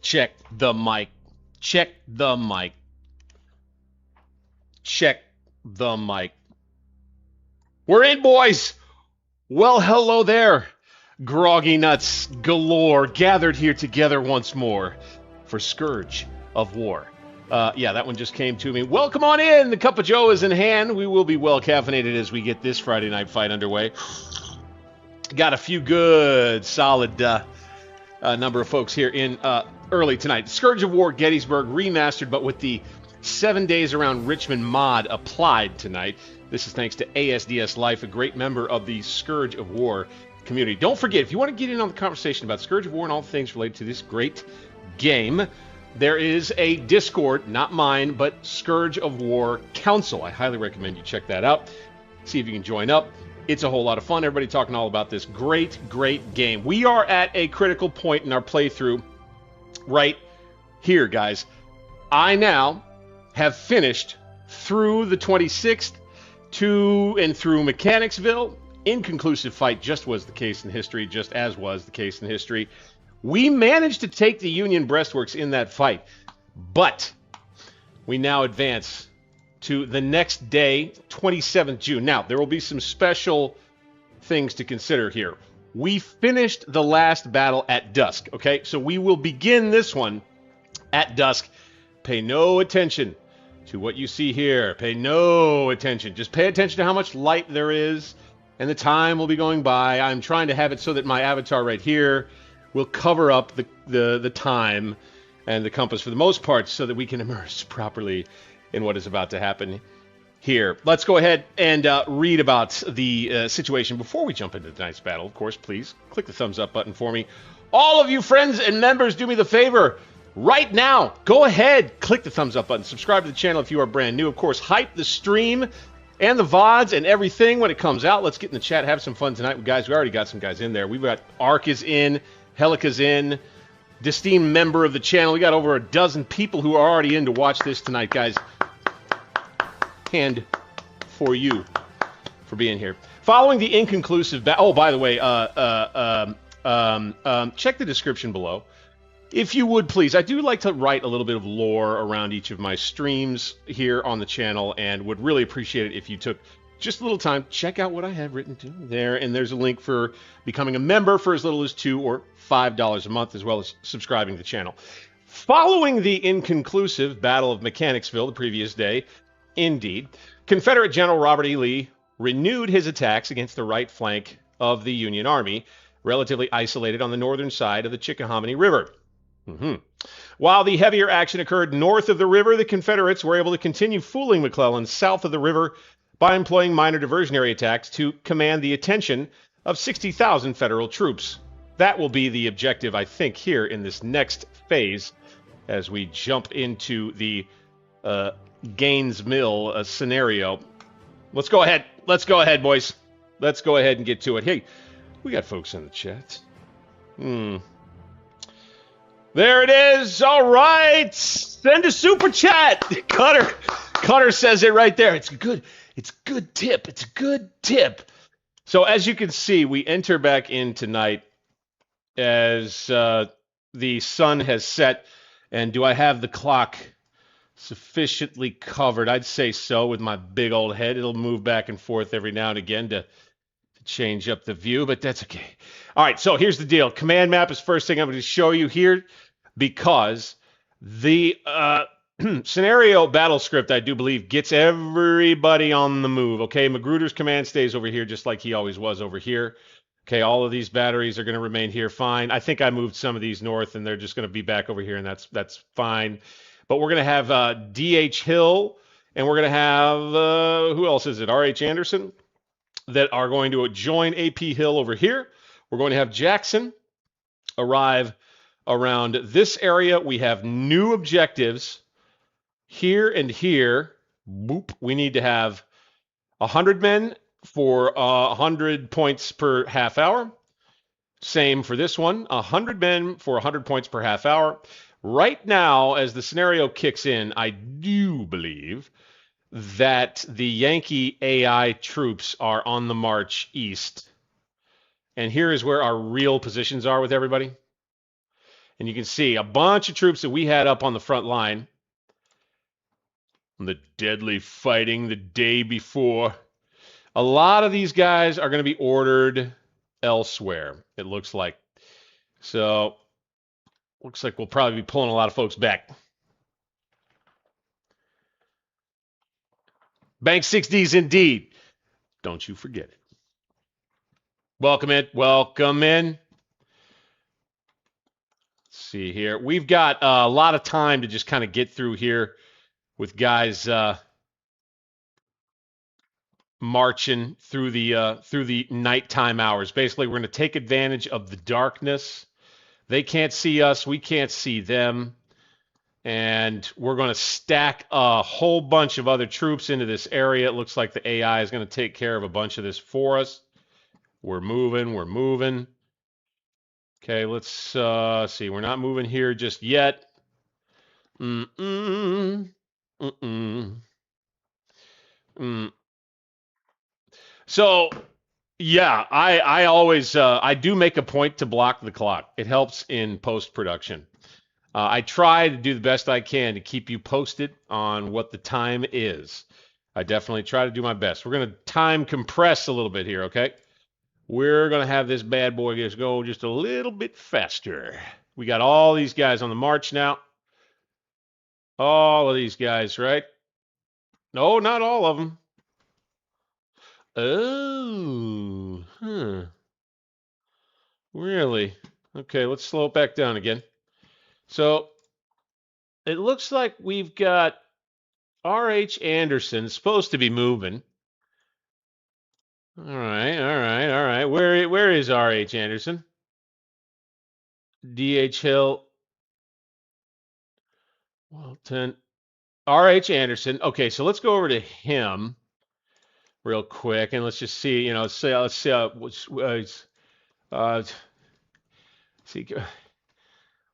Check the mic. Check the mic. Check the mic. We're in, boys. Well, hello there. Groggy nuts galore gathered here together once more for Scourge of War. Yeah, that one just came to me. Welcome on in. The cup of joe is in hand. We will be well caffeinated as we get this Friday night fight underway. Got a few good, solid number of folks here in early tonight. Scourge of War Gettysburg remastered, but with the 7 days around Richmond mod applied tonight. This is thanks to ASDS Life, a great member of the Scourge of War community. Don't forget, if you want to get in on the conversation about Scourge of War and all things related to this great game, there is a Discord, not mine, but Scourge of War Council. I highly recommend you check that out. See if you can join up. It's a whole lot of fun. Everybody talking all about this great, great game. We are at a critical point in our playthrough right here, guys. I now have finished through the 26th to and through Mechanicsville. Inconclusive fight just was the case in history, just as was the case in history. We managed to take the Union breastworks in that fight, but we now advance to the next day, 27th June. Now, there will be some special things to consider here. We finished the last battle at dusk, okay? So we will begin this one at dusk. Pay no attention to what you see here. Pay no attention. Just pay attention to how much light there is, and the time will be going by. I'm trying to have it so that my avatar right here will cover up the time and the compass for the most part so that we can immerse properly in what is about to happen here. Let's go ahead and read about the situation before we jump into tonight's battle. Of course, please click the thumbs up button for me. All of you friends and members, do me the favor. Right now, go ahead, click the thumbs up button. Subscribe to the channel if you are brand new. Of course, hype the stream and the VODs and everything when it comes out. Let's get in the chat, have some fun tonight. Guys, we already got some guys in there. We've got Ark is in, Helika's in, esteemed member of the channel. We got over a dozen people who are already in to watch this tonight, guys. Hand for you for being here. Following the inconclusive oh, by the way, check the description below. If you would, please. I do like to write a little bit of lore around each of my streams here on the channel, and would really appreciate it if you took just a little time. Check out what I have written to there, and there's a link for becoming a member for as little as $2 or $5 a month, as well as subscribing to the channel. Following the inconclusive Battle of Mechanicsville the previous day, indeed, Confederate General Robert E. Lee renewed his attacks against the right flank of the Union Army, relatively isolated on the northern side of the Chickahominy River. While the heavier action occurred north of the river, the Confederates were able to continue fooling McLellan south of the river by employing minor diversionary attacks to command the attention of 60,000 Federal troops. That will be the objective, I think, here in this next phase as we jump into the Gaines Mill scenario. Let's go ahead. Let's go ahead, boys. Let's go ahead and get to it. Hey, we got folks in the chat. There it is. All right. Send a super chat. Cutter says it right there. It's good. It's a good tip. It's a good tip. So as you can see, we enter back in tonight as the sun has set. And do I have the clock sufficiently covered? I'd say so with my big old head. It'll move back and forth every now and again to change up the view, but that's okay. All right, so here's the deal. Command map is first thing I'm going to show you here because the scenario battle script, I do believe, gets everybody on the move. Okay, Magruder's command stays over here just like he always was over here. Okay, all of these batteries are going to remain here fine. I think I moved some of these north, and they're just going to be back over here, and that's fine. But we're going to have D.H. Hill, and we're going to have, who else is it? R.H. Anderson, that are going to join A.P. Hill over here. We're going to have Jackson arrive around this area. We have new objectives here and here. Boop. We need to have 100 men for 100 points per half hour. Same for this one. 100 men for 100 points per half hour. Right now, as the scenario kicks in, I do believe that the Yankee AI troops are on the march east. And here is where our real positions are with everybody. And you can see a bunch of troops that we had up on the front line. The deadly fighting the day before. A lot of these guys are going to be ordered elsewhere, it looks like. So, looks like we'll probably be pulling a lot of folks back. Bank 6Ds indeed. Don't you forget it. Welcome in. Welcome in. Let's see here. We've got a lot of time to just kind of get through here with guys marching through the nighttime hours. Basically, we're going to take advantage of the darkness. They can't see us. We can't see them. And we're going to stack a whole bunch of other troops into this area. It looks like the AI is going to take care of a bunch of this for us. We're moving. We're moving. Okay, let's see. We're not moving here just yet. So, yeah, I always I do make a point to block the clock. It helps in post-production. I try to do the best I can to keep you posted on what the time is. I definitely try to do my best. We're going to time compress a little bit here, okay? We're going to have this bad boy just go just a little bit faster. We got all these guys on the march now. All of these guys, right? No, not all of them. Oh, really? Okay, let's slow it back down again. So it looks like we've got R.H. Anderson supposed to be moving. All right. Where is R.H. Anderson? D.H. Hill. Walton. R.H. Anderson. Okay, so let's go over to him real quick, and let's just see. Let's see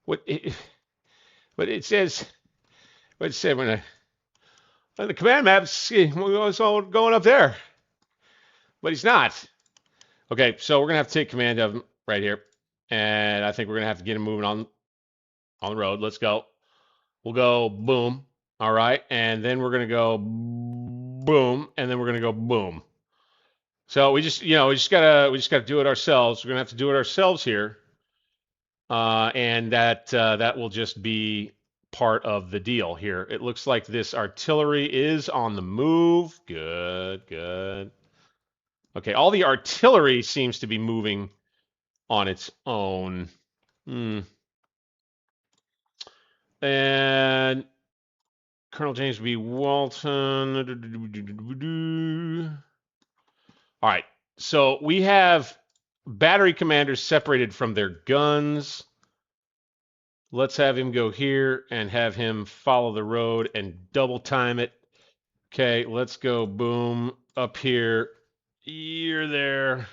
what it says. What it said when the command map's all going up there, but he's not. Okay, so we're gonna have to take command of him right here, and I think we're gonna have to get him moving on the road. Let's go. We'll go boom. All right, and then we're gonna go boom, and then we're gonna go boom. So we just gotta do it ourselves. We're gonna have to do it ourselves here, and that will just be part of the deal here. It looks like this artillery is on the move. Good. Okay, all the artillery seems to be moving on its own. And Colonel James B. Walton. All right, so we have battery commanders separated from their guns. Let's have him go here and have him follow the road and double time it. Okay, let's go boom up here. You're there.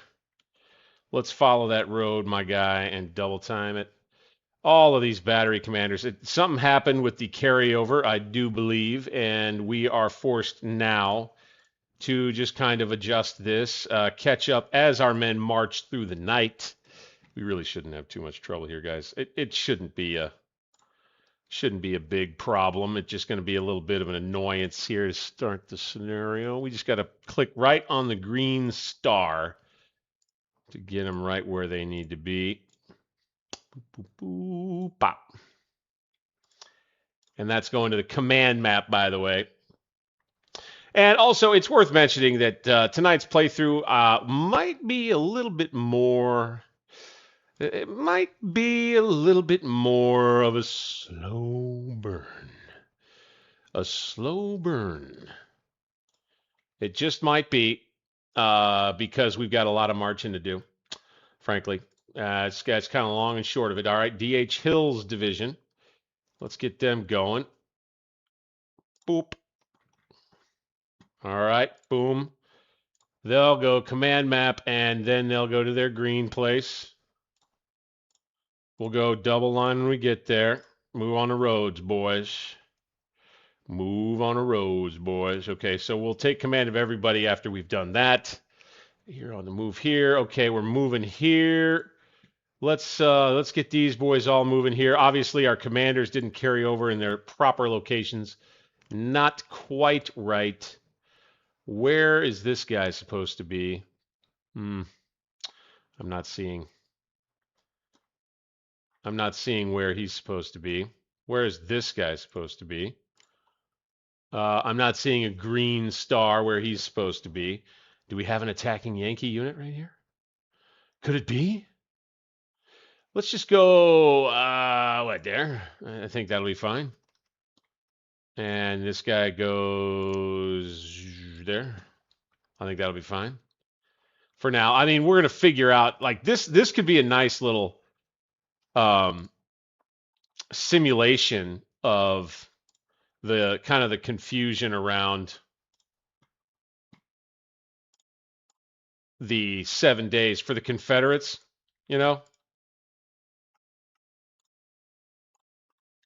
Let's follow that road, my guy, and double time it. All of these battery commanders. Something happened with the carryover, I do believe, and we are forced now to just kind of adjust this, catch up as our men march through the night. We really shouldn't have too much trouble here, guys. It shouldn't be a big problem. It's just going to be a little bit of an annoyance here to start the scenario. We just got to click right on the green star to get them right where they need to be. Boop, boop, boop, pop. And that's going to the command map, by the way. And also, it's worth mentioning that tonight's playthrough might be a little bit more. It might be a little bit more of a slow burn. A slow burn. It just might be because we've got a lot of marching to do, frankly. It's kind of long and short of it. All right, D.H. Hill's division. Let's get them going. Boop. All right, boom. They'll go command map, and then they'll go to their green place. We'll go double line when we get there. Move on the roads, boys. Move on the roads, boys. Okay, so we'll take command of everybody after we've done that. You're on the move here. Okay, we're moving here. Let's get these boys all moving here. Obviously, our commanders didn't carry over in their proper locations. Not quite right. Where is this guy supposed to be? I'm not seeing. I'm not seeing where he's supposed to be. Where is this guy supposed to be? I'm not seeing a green star where he's supposed to be. Do we have an attacking Yankee unit right here? Could it be? Let's just go, what, there? I think that'll be fine. And this guy goes there. I think that'll be fine. For now, I mean, we're going to figure out, like, this could be a nice little simulation of the kind of the confusion around the 7 days for the Confederates, you know?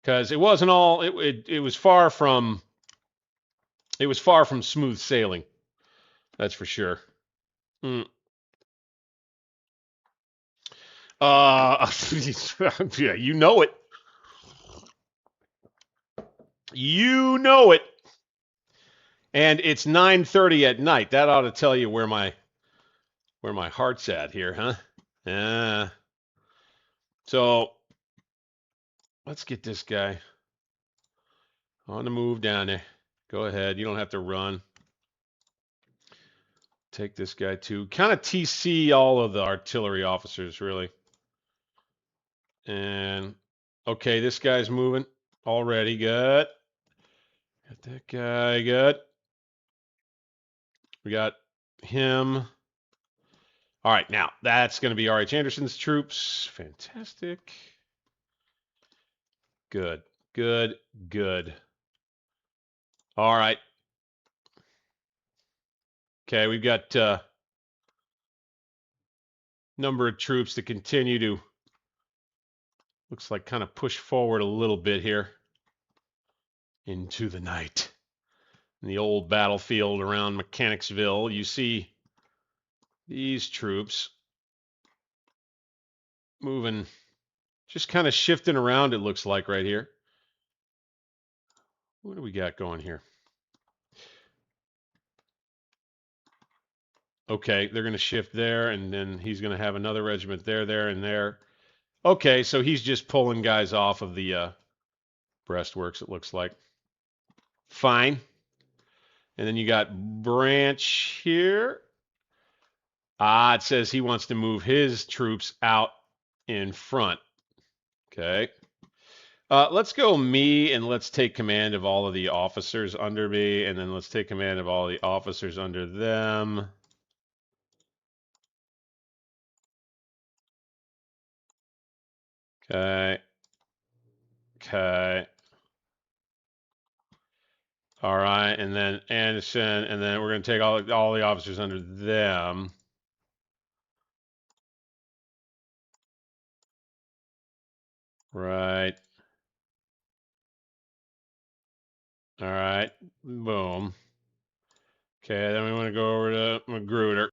Because it wasn't all it was far from smooth sailing. That's for sure. Yeah, you know it. You know it. And it's 9:30 at night. That ought to tell you where my heart's at here, huh? Yeah. So let's get this guy on the move down there. Go ahead. You don't have to run. Take this guy too. Kind of TC all of the artillery officers, really. And okay, this guy's moving already. Good. Got that guy. Good. We got him. All right, now that's going to be R.H. Anderson's troops. Fantastic. Good. Good. Good. All right. Okay, we've got number of troops to continue to, looks like, kind of push forward a little bit here into the night. In the old battlefield around Mechanicsville, you see these troops moving, just kind of shifting around, it looks like, right here. What do we got going here? Okay, they're going to shift there, and then he's going to have another regiment there, there, and there. Okay, so he's just pulling guys off of the breastworks, it looks like. Fine. And then you got Branch here. It says he wants to move his troops out in front. Okay. Let's go me, and let's take command of all of the officers under me, and then let's take command of all the officers under them. Okay. Okay. All right, and then Anderson, and then we're going to take all the officers under them. Right. All right. Boom. Okay, then we want to go over to Magruder.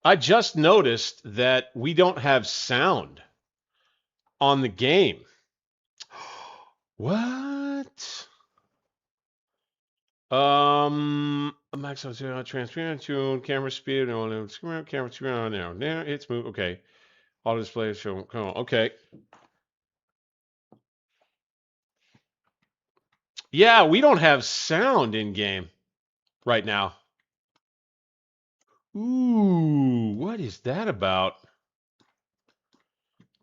I just noticed that we don't have sound on the game. What? Maximum transparent tune, camera speed, camera speed on now. Now it's move. Okay. Auto display show. Come on. Okay. Yeah, we don't have sound in game right now. Ooh, what is that about?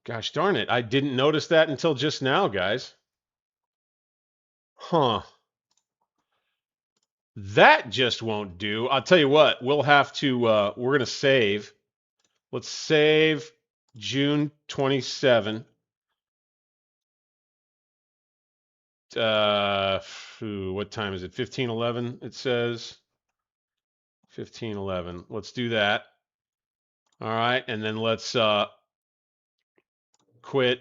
Gosh darn it. I didn't notice that until just now, guys. Huh. That just won't do. I'll tell you what, we'll have to, we're going to save. Let's save June 27. What time is it? 15:11, it says. 15:11. Let's do that. All right, and then let's quit.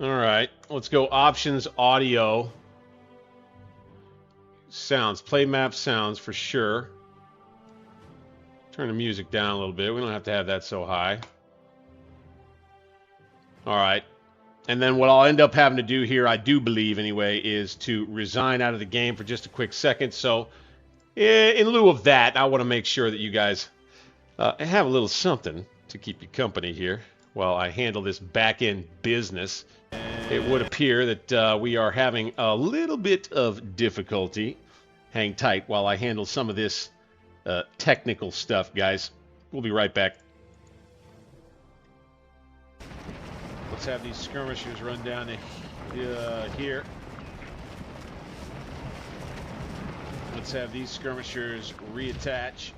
All right, let's go options, audio, sounds, play map sounds for sure. Turn the music down a little bit. We don't have to have that so high. All right. And then what I'll end up having to do here, I do believe anyway, is to resign out of the game for just a quick second. So in lieu of that, I want to make sure that you guys have a little something to keep you company here while I handle this back-end business. It would appear that we are having a little bit of difficulty. Hang tight while I handle some of this technical stuff, guys. We'll be right back. Let's have these skirmishers run down to here. Let's have these skirmishers reattach.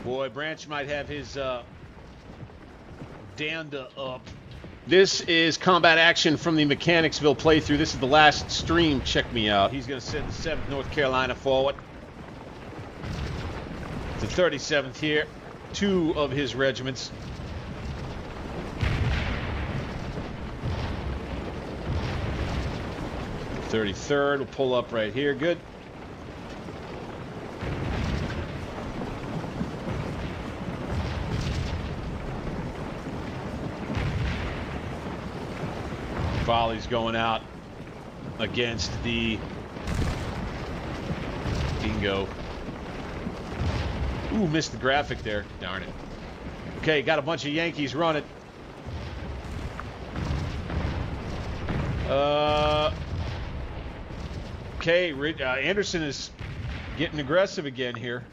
Boy, Branch might have his danda up. This is combat action from the Mechanicsville playthrough. This is the last stream. Check me out. He's going to send the 7th North Carolina forward. The 37th here. 2 of his regiments. The 33rd will pull up right here. Good. Volley's going out against the Dingo. Ooh, missed the graphic there. Darn it. Okay, got a bunch of Yankees running. Okay, Anderson is getting aggressive again here.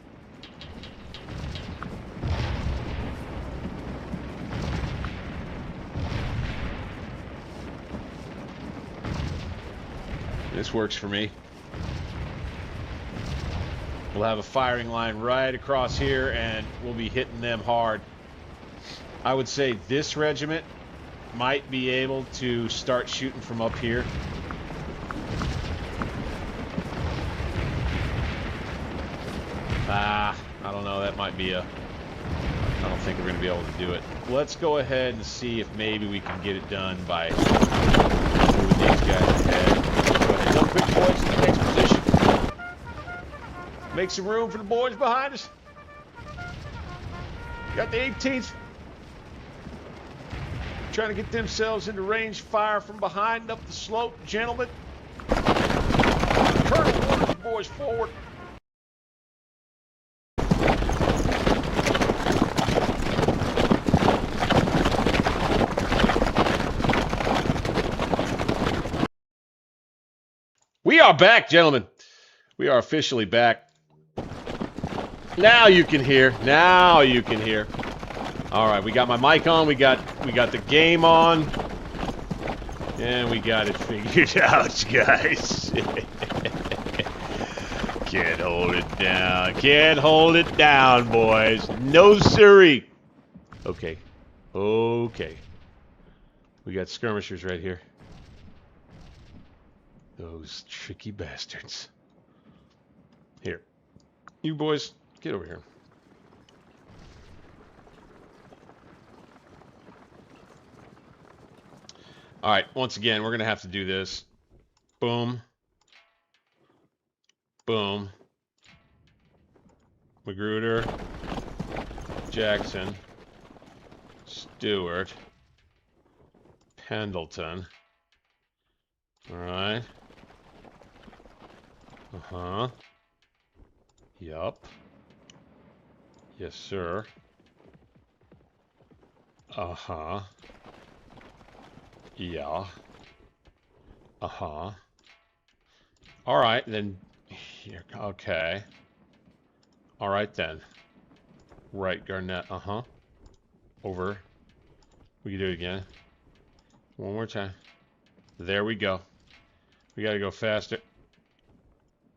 This works for me. We'll have a firing line right across here, and we'll be hitting them hard. I would say this regiment might be able to start shooting from up here. I don't know. That might be a... I don't think we're going to be able to do it. Let's go ahead and see if maybe we can get it done by moving these guys ahead. Go quick, boys, to the next position. Make some room for the boys behind us. Got the 18th. Trying to get themselves into range fire from behind up the slope, gentlemen. Colonel orders the boys forward. We are back, gentlemen. We are officially back. Now you can hear. Now you can hear. All right, we got my mic on. We got the game on, and we got it figured out, guys. Can't hold it down. Can't hold it down, boys. No siree. Okay. Okay. We got skirmishers right here. Those tricky bastards. Here. You boys, get over here. All right, once again, we're going to have to do this. Boom. Boom. Magruder. Jackson. Stewart. Pendleton. All right. Uh-huh. Yup. Yes, sir. Uh-huh. Yeah. Uh-huh. All right, then. Here, okay. All right, then. Right, Garnett. Uh-huh. Over. We can do it again. One more time. There we go. We got to go faster.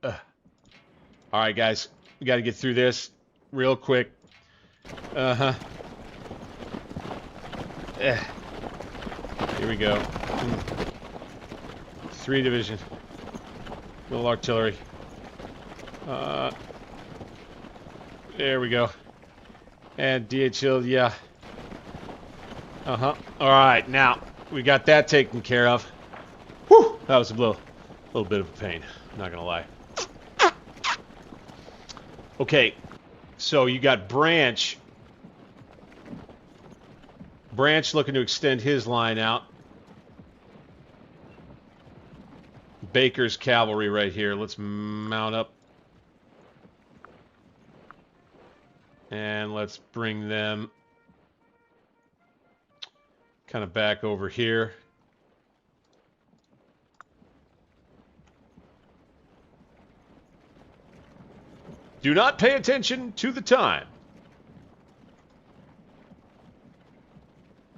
All right, guys. We got to get through this real quick. Uh-huh. Here we go. 3 division. Little artillery. There we go. And DHL, yeah. Uh-huh. Alright, now, we got that taken care of. Whew! That was a little bit of a pain, not gonna lie. Okay, so you got Branch. Branch looking to extend his line out. Baker's cavalry right here. Let's mount up. And let's bring them kind of back over here. Do not pay attention to the time.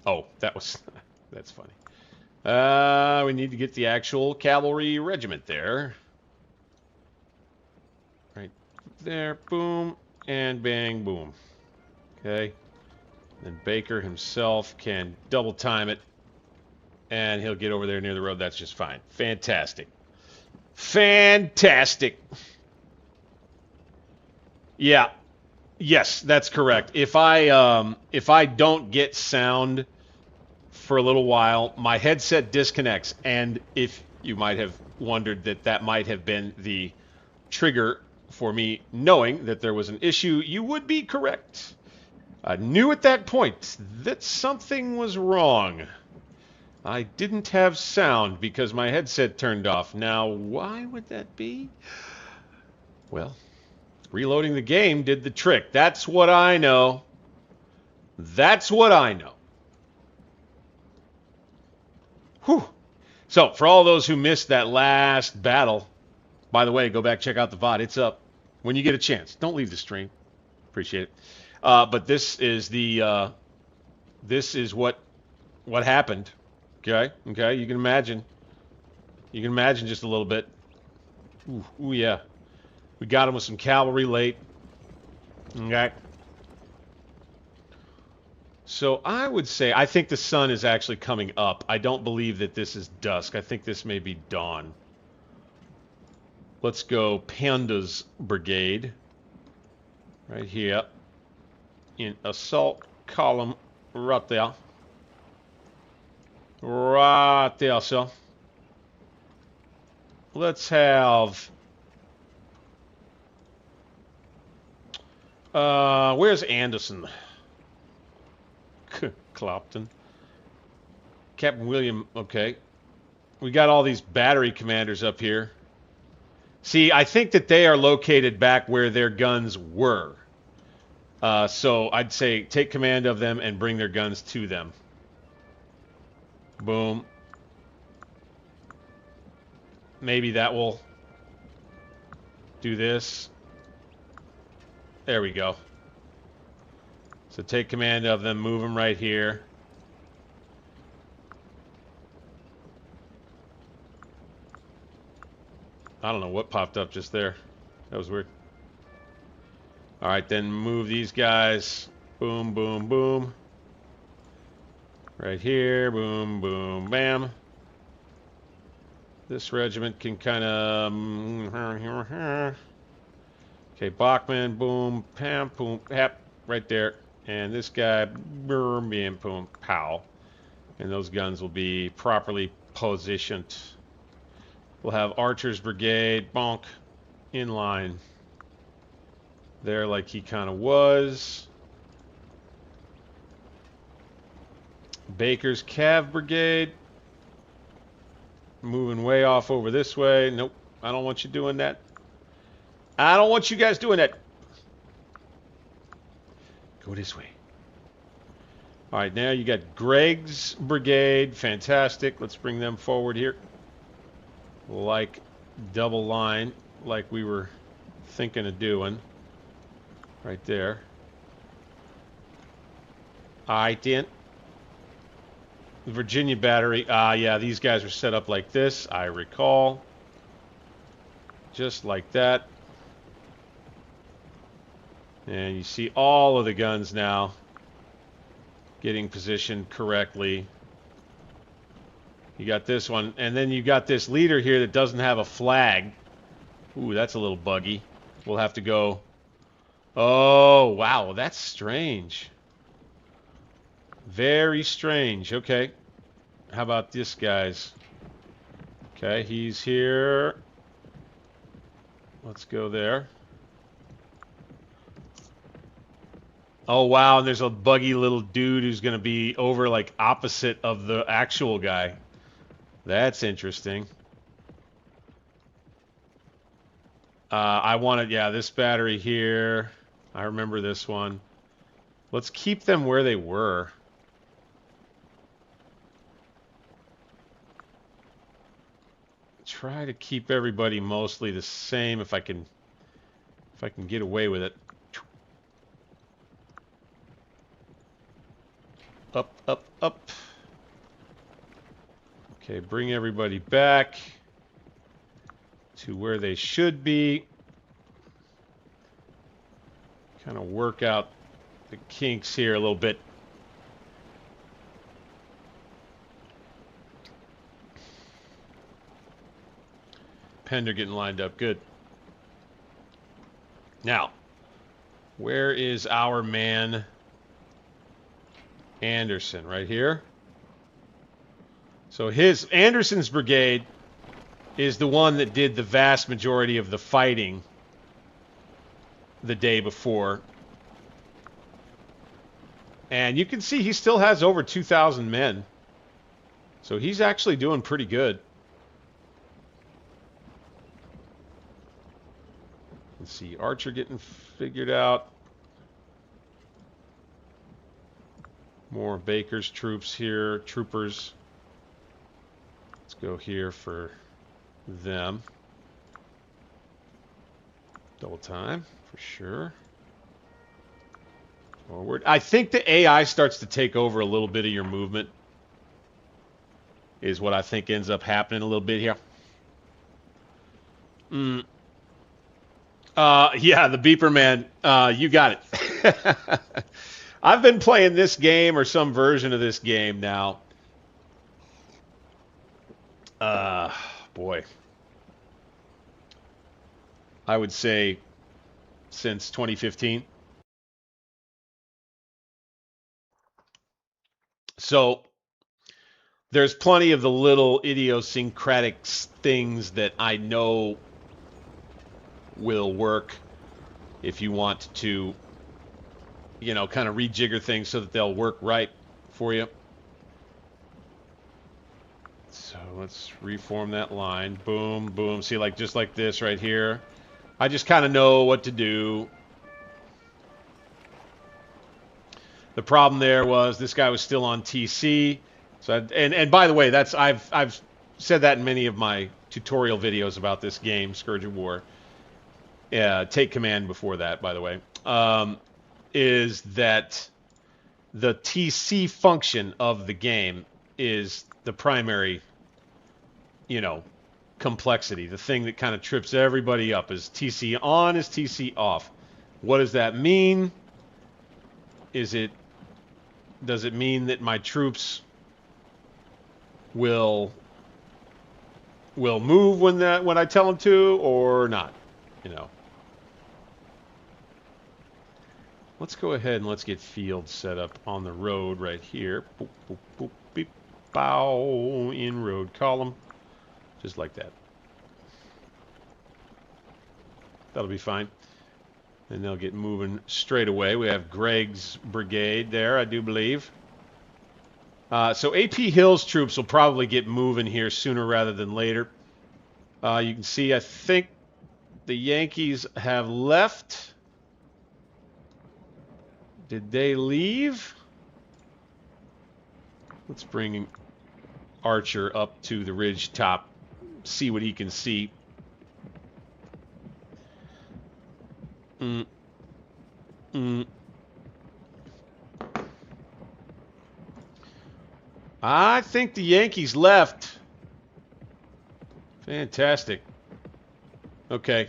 Oh, that's funny. We need to get the actual cavalry regiment there. Right there, boom, and bang, boom. Okay. Then Baker himself can double time it, and he'll get over there near the road. That's just fine. Fantastic. Fantastic. Yeah. Yes, that's correct. If I don't get sound for a little while, my headset disconnects, and if you might have wondered that might have been the trigger for me knowing that there was an issue, you would be correct. I knew at that point that something was wrong. I didn't have sound because my headset turned off. Now, why would that be? Well, reloading the game did the trick. That's what I know. That's what I know. Whew. So, for all those who missed that last battle, by the way, go back, check out the VOD. It's up when you get a chance. Don't leave the stream. Appreciate it. But this is the this is what happened. Okay, okay. You can imagine. You can imagine just a little bit. Ooh, yeah. We got him with some cavalry late. Okay. So I would say, I think the sun is actually coming up. I don't believe that this is dusk. I think this may be dawn. Let's go Panda's brigade. Right here. In assault column right there. Right there, so. Let's have... where's Anderson? Clopton. Captain William, okay. We got all these battery commanders up here. See, I think that they are located back where their guns were. So I'd say take command of them and bring their guns to them. Boom. Maybe that will do this. There we go. So take command of them, move them right here. I don't know what popped up just there. That was weird. Alright, then move these guys. Boom, boom, boom. Right here. Boom, boom, bam. This regiment can kind of... Okay, Bachman, boom, pam, boom, hap, right there. And this guy, boom, bam, boom, pow. And those guns will be properly positioned. We'll have Archer's Brigade, bonk, in line. There like he kind of was. Baker's Cav Brigade. Moving way off over this way. Nope, I don't want you doing that. I don't want you guys doing that. Go this way. All right, now you got Greg's Brigade. Fantastic. Let's bring them forward here. Like double line, like we were thinking of doing. Right there. I didn't. The Virginia Battery. Yeah, these guys are set up like this. I recall. Just like that. And you see all of the guns now getting positioned correctly. You got this one, and then you got this leader here that doesn't have a flag. Ooh, that's a little buggy. we'll have to go... Oh, wow, that's strange. Very strange. Okay. How about this, guys? Okay, he's here. Let's go there. Oh, wow, and there's a buggy little dude who's going to be over, like, opposite of the actual guy. That's interesting. I wanted, yeah, this battery here. I remember this one. Let's keep them where they were. Try to keep everybody mostly the same if I can get away with it. Up, up, up. Okay, bring everybody back to where they should be. Kind of work out the kinks here a little bit. Pender getting lined up. Good. Now, where is our man Anderson? Right here. So Anderson's brigade is the one that did the vast majority of the fighting the day before. And you can see he still has over 2,000 men. So he's actually doing pretty good. Let's see, Archer getting figured out. More Baker's troops here, troopers. Let's go here for them. Double time, for sure. Forward. I think the AI starts to take over a little bit of your movement. Is what I think ends up happening a little bit here. Yeah, the beeper man. You got it. I've been playing this game or some version of this game now. Boy. I would say since 2015. So there's plenty of the little idiosyncratic things that I know will work if you want to, you know, kind of rejigger things so that they'll work right for you. So let's reform that line. Boom, boom. See, like just like this right here. I just kind of know what to do. The problem there was this guy was still on TC. So and by the way, that's I've said that in many of my tutorial videos about this game, Scourge of War. Take command before that, by the way. Is that the TC function of the game is the primary, you know, complexity. The thing that kind of trips everybody up is TC on, is TC off. What does that mean? Does it mean that my troops will move when I tell them to, or not? You know. Let's go ahead and let's get field set up on the road right here. Boop, boop, boop, beep, bow, in road column. Just like that. That'll be fine. And they'll get moving straight away. We have Greg's brigade there, I do believe. So AP Hill's troops will probably get moving here sooner rather than later. You can see, I think the Yankees have left. Did they leave? Let's bring Archer up to the ridge top. See what he can see. I think the Yankees left. Fantastic. Okay.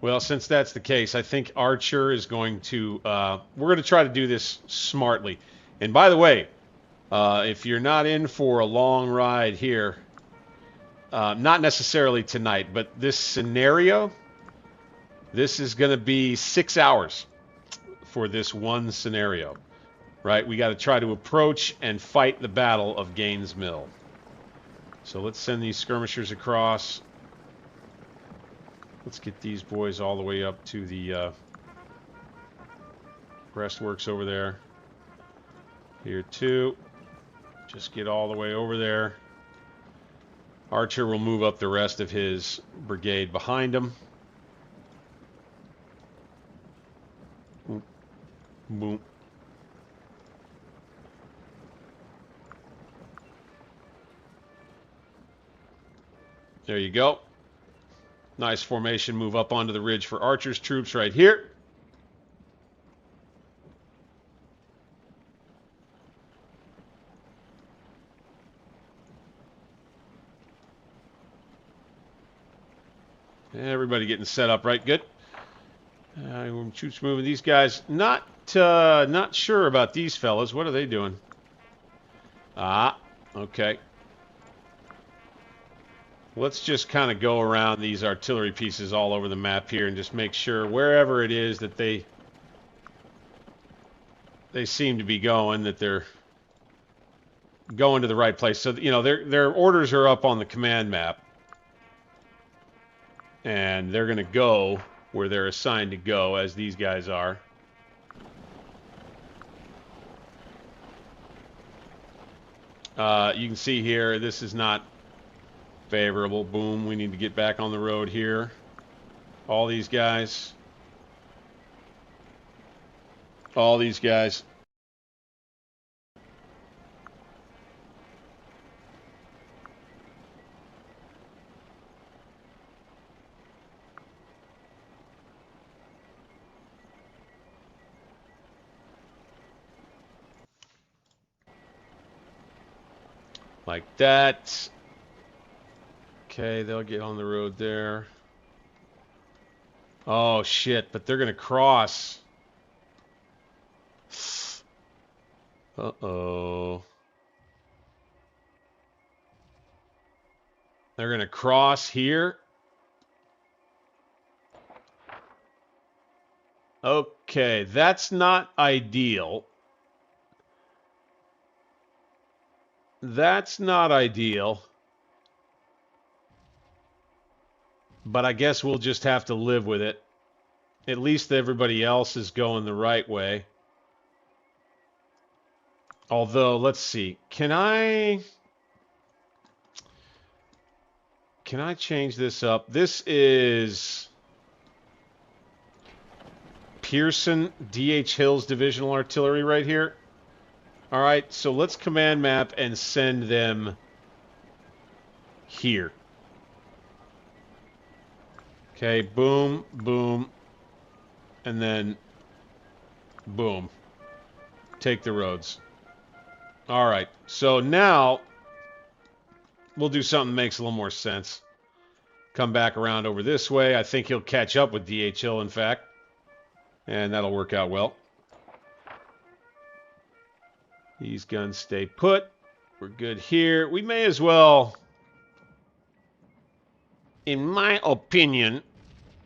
Well, since that's the case, I think Archer is going to... we're going to try to do this smartly. And by the way, if you're not in for a long ride here, Not necessarily tonight, but this scenario, this is going to be 6 hours for this one scenario, right? We got to try to approach and fight the Battle of Gaines Mill. So let's send these skirmishers across. Let's get these boys all the way up to the breastworks over there. Here too. Just get all the way over there. Archer will move up the rest of his brigade behind him. Boom. Boom. There you go. Nice formation. Move up onto the ridge for Archer's troops right here. Everybody getting set up, right? Good. Troops moving. These guys, not sure about these fellas. What are they doing? Ah, okay. Let's just kind of go around these artillery pieces all over the map here and just make sure wherever it is that they seem to be going, that they're going to the right place. So, you know, their orders are up on the command map. And they're going to go where they're assigned to go, as these guys are. You can see here, this is not favorable. Boom, we need to get back on the road here. All these guys. All these guys. Like that. Okay, they'll get on the road there. Oh, shit, but they're going to cross. Uh-oh. They're going to cross here. Okay, that's not ideal. That's not ideal. But I guess we'll just have to live with it. At least everybody else is going the right way. Although, let's see. Can I change this up? This is Pearson D.H. Hill's divisional artillery right here. All right, so let's command map and send them here. Okay, boom, boom, and then boom. Take the roads. All right, so now we'll do something that makes a little more sense. Come back around over this way. I think he'll catch up with D.H. Hill, in fact, and that'll work out well. These guns stay put. We're good here. We may as well, in my opinion,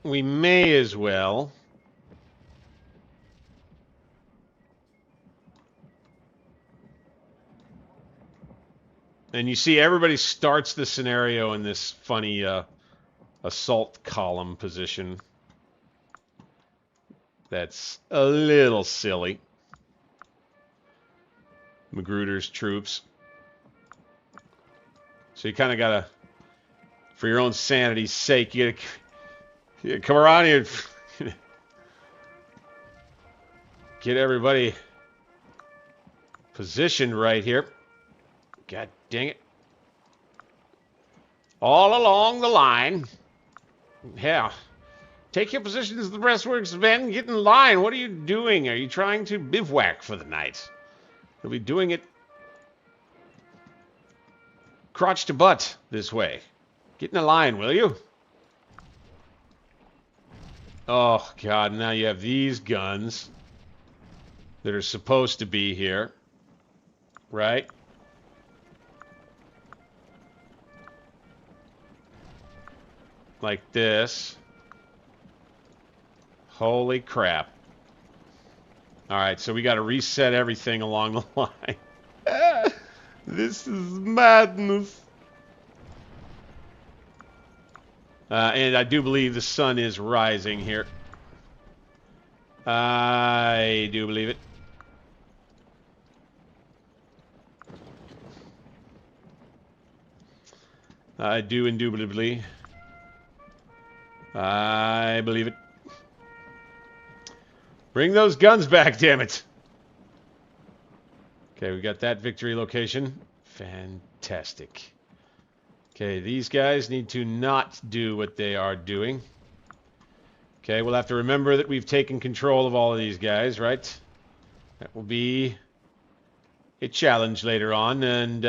we may as well and you see everybody starts the scenario in this funny assault column position. That's a little silly. Magruder's troops. So you kind of got to, for your own sanity's sake, you got to come around here and get everybody positioned right here. God dang it. All along the line. Yeah. Take your positions at the breastworks, men. Get in line. What are you doing? Are you trying to bivouac for the night? You'll be doing it crotch to butt this way. Get in a line, will you? Oh, God. Now you have these guns that are supposed to be here. Right? like this. Holy crap. Alright, so we got to reset everything along the line. This is madness. And I do believe the sun is rising here. I do believe it. I do indubitably. I believe it. Bring those guns back, damn it. Okay, we got that victory location. Fantastic. Okay, these guys need to not do what they are doing. Okay, we'll have to remember that we've taken control of all of these guys, right? That will be a challenge later on, and,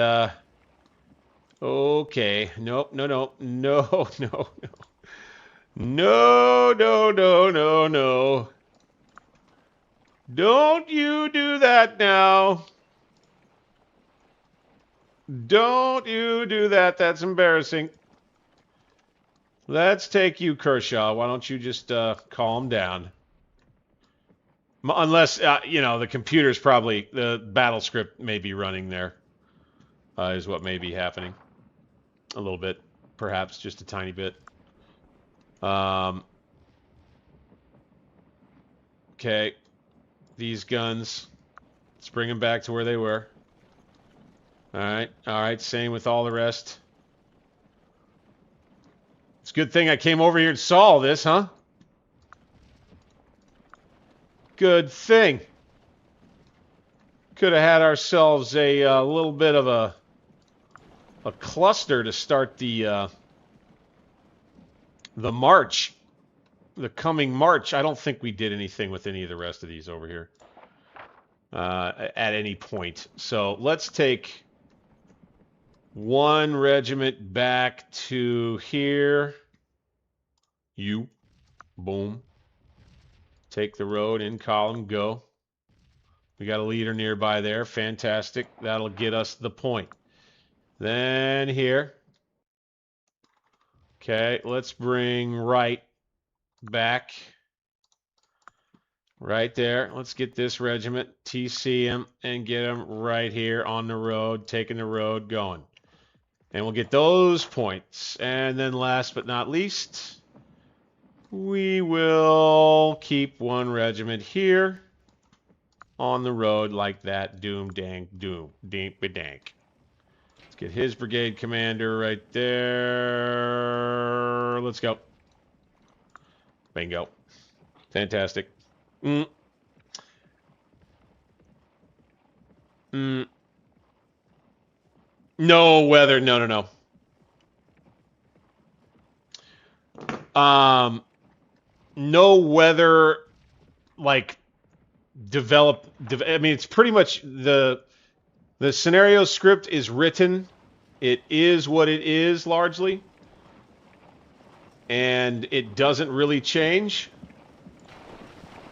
okay. Nope, no, no, no, no, no. No, no, no, no, no. Don't you do that now. Don't you do that. That's embarrassing. Let's take you, Kershaw. Why don't you just calm down? Unless, you know, the computer's probably, the battle script may be running there, is what may be happening. A little bit, perhaps, just a tiny bit. Okay. These guns, let's bring them back to where they were. Alright, same with all the rest. It's a good thing I came over here and saw all this, huh? Good thing. Could have had ourselves a little bit of a cluster to start the march. The coming march. I don't think we did anything with any of the rest of these over here at any point. So let's take one regiment back to here. You. Boom. Take the road, in column, go. We got a leader nearby there. Fantastic. That'll get us the point. Then here. Okay, let's bring right back. Right there. Let's get this regiment, TC him, and get him right here on the road, taking the road, going. And we'll get those points. And then last but not least, we will keep one regiment here on the road like that. Doom, dank, doom, dink, dank. Let's get his brigade commander right there. Let's go. Bingo. Fantastic. No weather. No, no, no. No weather, like, I mean, it's pretty much the scenario script is written. It is what it is, largely. And it doesn't really change.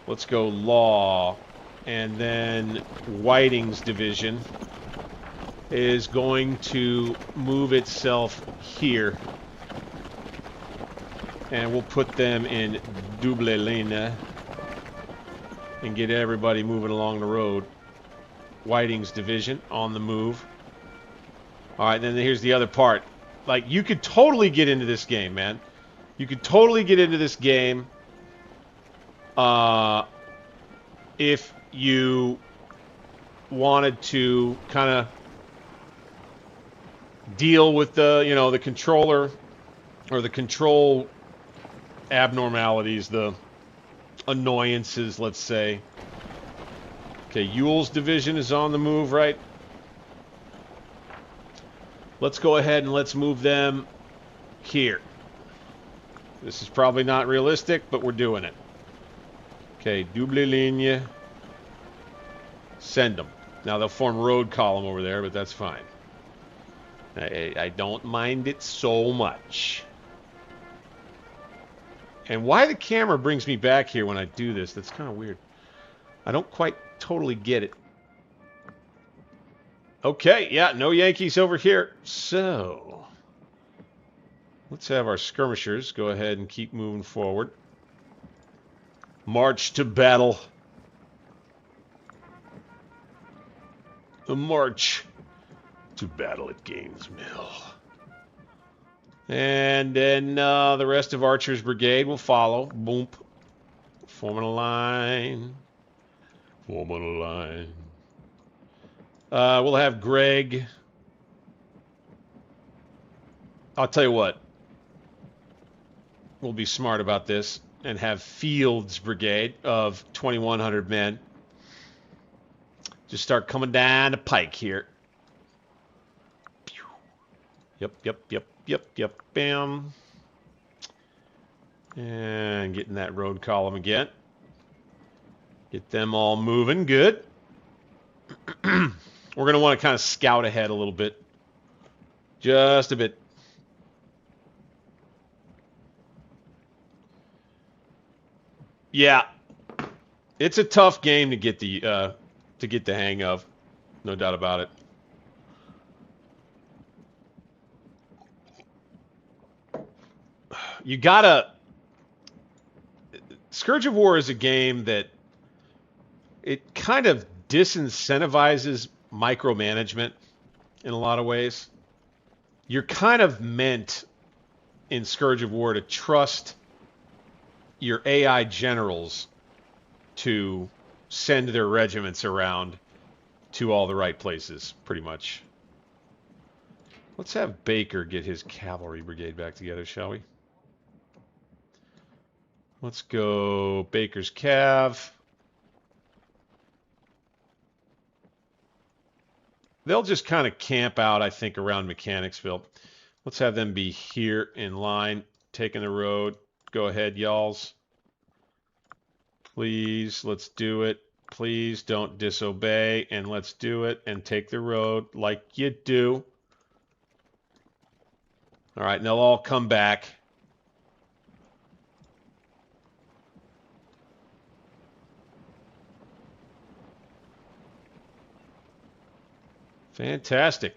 Let's go law. And then Whiting's division is going to move itself here. And we'll put them in double lane and get everybody moving along the road. Whiting's division on the move. All right, then here's the other part. Like, you could totally get into this game, man. You could totally get into this game if you wanted to kind of deal with the, you know, the controller or the control abnormalities, the annoyances, let's say. Okay, Ewell's division is on the move, right? Let's go ahead and let's move them here. This is probably not realistic, but we're doing it. Okay, double ligne. Send them. Now they'll form road column over there, but that's fine. I don't mind it so much. And why the camera brings me back here when I do this, that's kind of weird. I don't quite totally get it. Okay, yeah, no Yankees over here. So, Let's have our skirmishers go ahead and keep moving forward. March to battle. The march to battle at Gaines Mill. And then the rest of Archer's brigade will follow. Boom. Forming a line. Forming a line. We'll have Greg. I'll tell you what. We'll be smart about this and have Fields' brigade of 2,100 men. Just start coming down the pike here. Yep. Bam. And getting that road column again. Get them all moving. Good. We're going to want to kind of scout ahead a little bit. Just a bit. Yeah. It's a tough game to get the hang of. No doubt about it. You gotta... Scourge of War is a game that it kind of disincentivizes micromanagement in a lot of ways. You're kind of meant in Scourge of War to trust your AI generals to send their regiments around to all the right places, pretty much. Let's have Baker get his cavalry brigade back together, shall we? Let's go Baker's Cav. They'll just kind of camp out, I think, around Mechanicsville. Let's have them be here in line, taking the road. Go ahead, y'alls. Please, let's do it. Please don't disobey, and let's do it and take the road like you do. All right, and they'll all come back. Fantastic.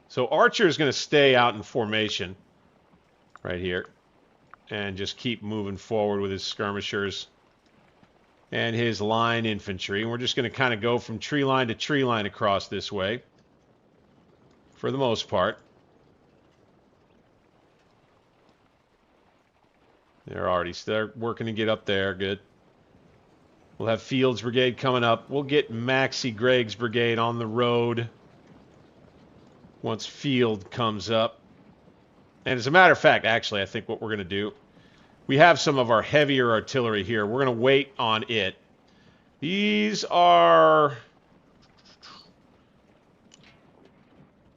So Archer is going to stay out in formation right here and just keep moving forward with his skirmishers and his line infantry. And we're just going to kind of go from tree line to tree line across this way for the most part. They're working to get up there. Good. We'll have Fields' brigade coming up. We'll get Maxie Gregg's brigade on the road once Field comes up. And as a matter of fact, actually, I think what we're going to do, we have some of our heavier artillery here. We're going to wait on it. These are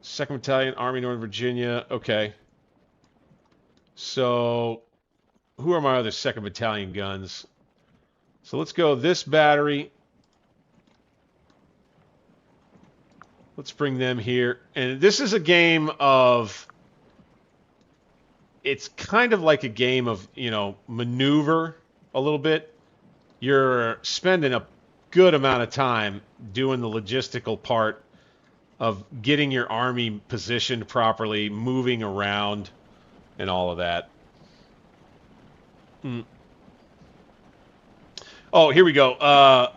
2nd Battalion, Army Northern Virginia. Okay. So who are my other 2nd Battalion guns? So let's go this battery. Let's bring them here. And this is a game of... It's kind of like a game of, you know, maneuver a little bit. You're spending a good amount of time doing the logistical part of getting your army positioned properly, moving around, and all of that. Oh, here we go.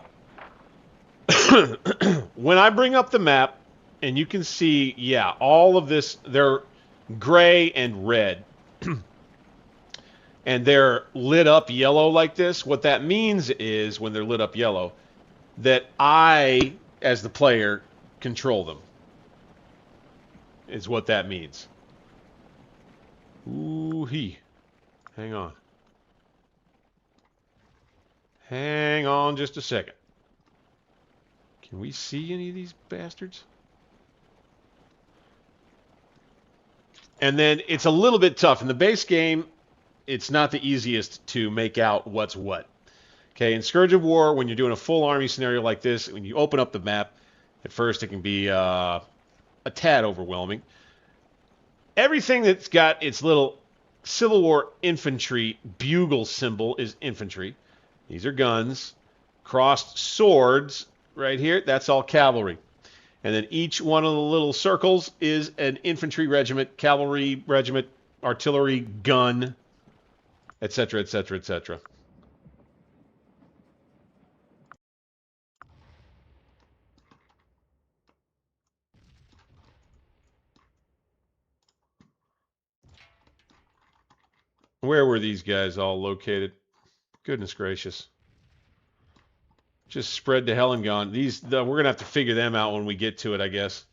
When I bring up the map, and you can see, yeah, all of this, they're gray and red. And they're lit up yellow like this. What that means is, when they're lit up yellow, that I, as the player, control them. Is what that means. Ooh-hee. Hang on. Hang on just a second. Can we see any of these bastards? And then it's a little bit tough. In the base game, it's not the easiest to make out what's what. Okay, in Scourge of War, when you're doing a full army scenario like this, when you open up the map, at first it can be a tad overwhelming. Everything that's got its little Civil War infantry bugle symbol is infantry. These are guns. Crossed swords right here, that's all cavalry. And then each one of the little circles is an infantry regiment, cavalry regiment, artillery, gun, etc., etc., etc. Where were these guys all located? Goodness gracious. Just spread to hell and gone. We're going to have to figure them out when we get to it, I guess.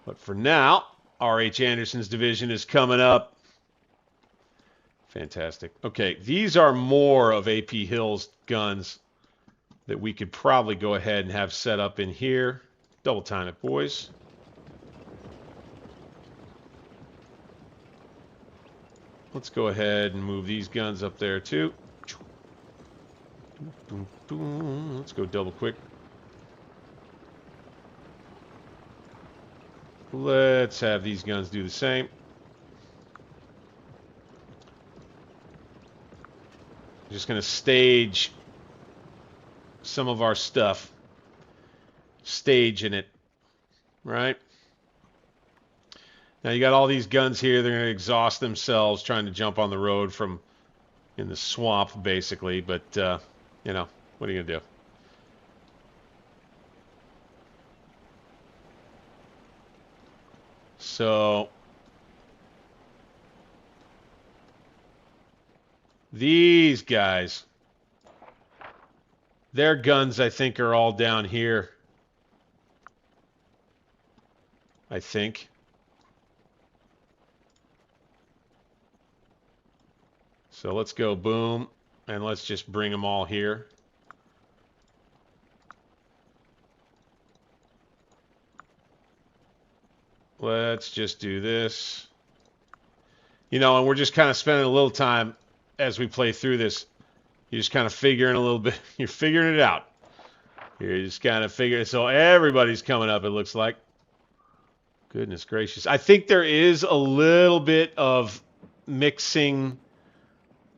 But for now, R.H. Anderson's division is coming up. Fantastic. Okay, these are more of A.P. Hill's guns that we could probably go ahead and have set up in here. Double time it, boys. Let's go ahead and move these guns up there too. Let's go double quick. Let's have these guns do the same. Just going to stage some of our stuff. Staging it. Right? Now you got all these guns here. They're going to exhaust themselves trying to jump on the road from in the swamp, basically. But, you know, what are you going to do? So these guys, their guns, I think, are all down here. I think. So let's go boom, and let's just bring them all here. Let's just do this. You know, and we're just kind of spending a little time as we play through this. You're just kind of figuring a little bit. You're figuring it out. You're just kind of figuring it. So everybody's coming up, it looks like. Goodness gracious. I think there is a little bit of mixing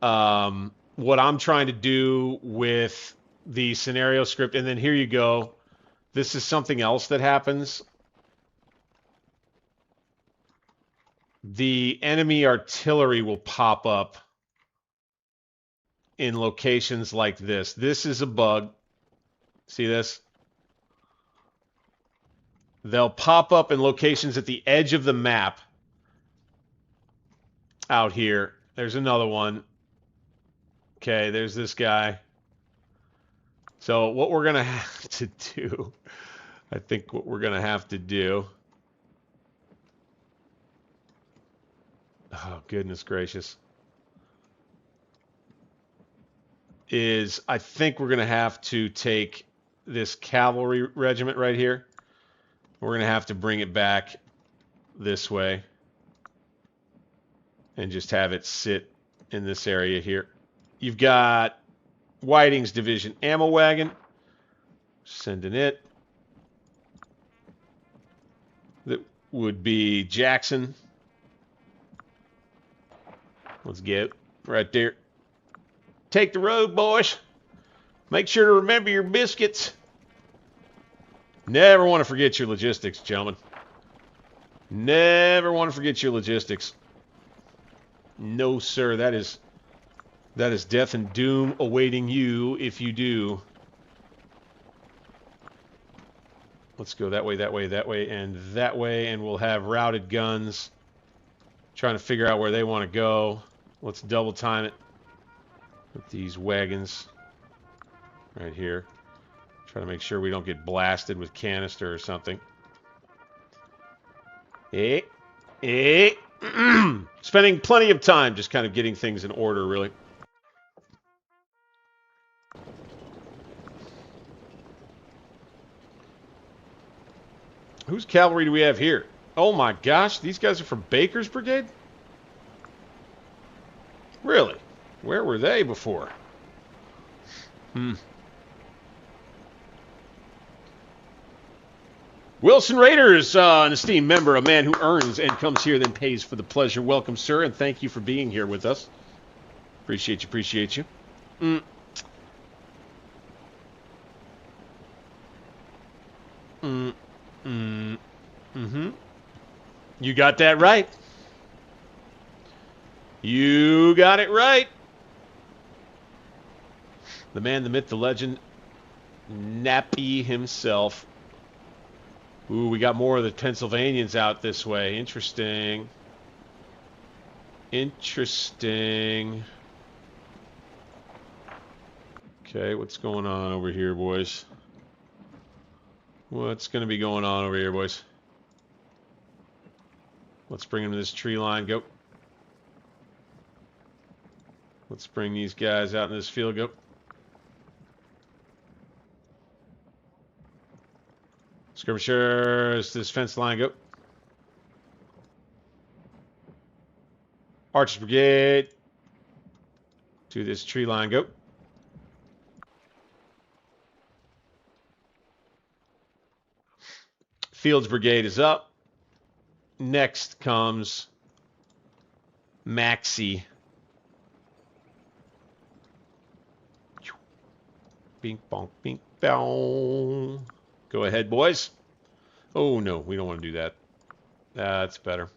what I'm trying to do with the scenario script. And then here you go. This is something else that happens. The enemy artillery will pop up in locations like this. This is a bug. See this? They'll pop up in locations at the edge of the map out here. There's another one. Okay, there's this guy. So what we're going to have to do, I think what we're going to have to do, oh, goodness gracious, is I think we're going to have to take this cavalry regiment right here. We're going to have to bring it back this way and just have it sit in this area here. You've got Whiting's division ammo wagon. Sending it. That would be Jackson. Let's get right there. Take the road, boys. Make sure to remember your biscuits. Never want to forget your logistics, gentlemen. Never want to forget your logistics. No, sir. That is death and doom awaiting you if you do. Let's go that way, that way, that way, and that way, and we'll have routed guns trying to figure out where they want to go. Let's double time it with these wagons right here. Try to make sure we don't get blasted with canister or something. Spending plenty of time just kind of getting things in order, really. Whose cavalry do we have here? Oh my gosh, these guys are from Baker's Brigade? Really? Where were they before? Wilson Raiders, an esteemed member, a man who earns and comes here then pays for the pleasure. Welcome, sir, and thank you for being here with us. Appreciate you, appreciate you. Mm-hmm. You got that right. You got it right. The man, the myth, the legend, Nappy himself. Ooh, we got more of the Pennsylvanians out this way. Interesting. Interesting. Okay, what's going on over here, boys? What's going to be going on over here, boys? Let's bring them to this tree line. Go. Let's bring these guys out in this field. Go. Skirmishers, this fence line. Go. Archers Brigade. To this tree line. Go. Fields Brigade is up. Next comes Maxie. Bink, bonk, bink, bow. Go ahead, boys. Oh, no, we don't want to do that. That's better.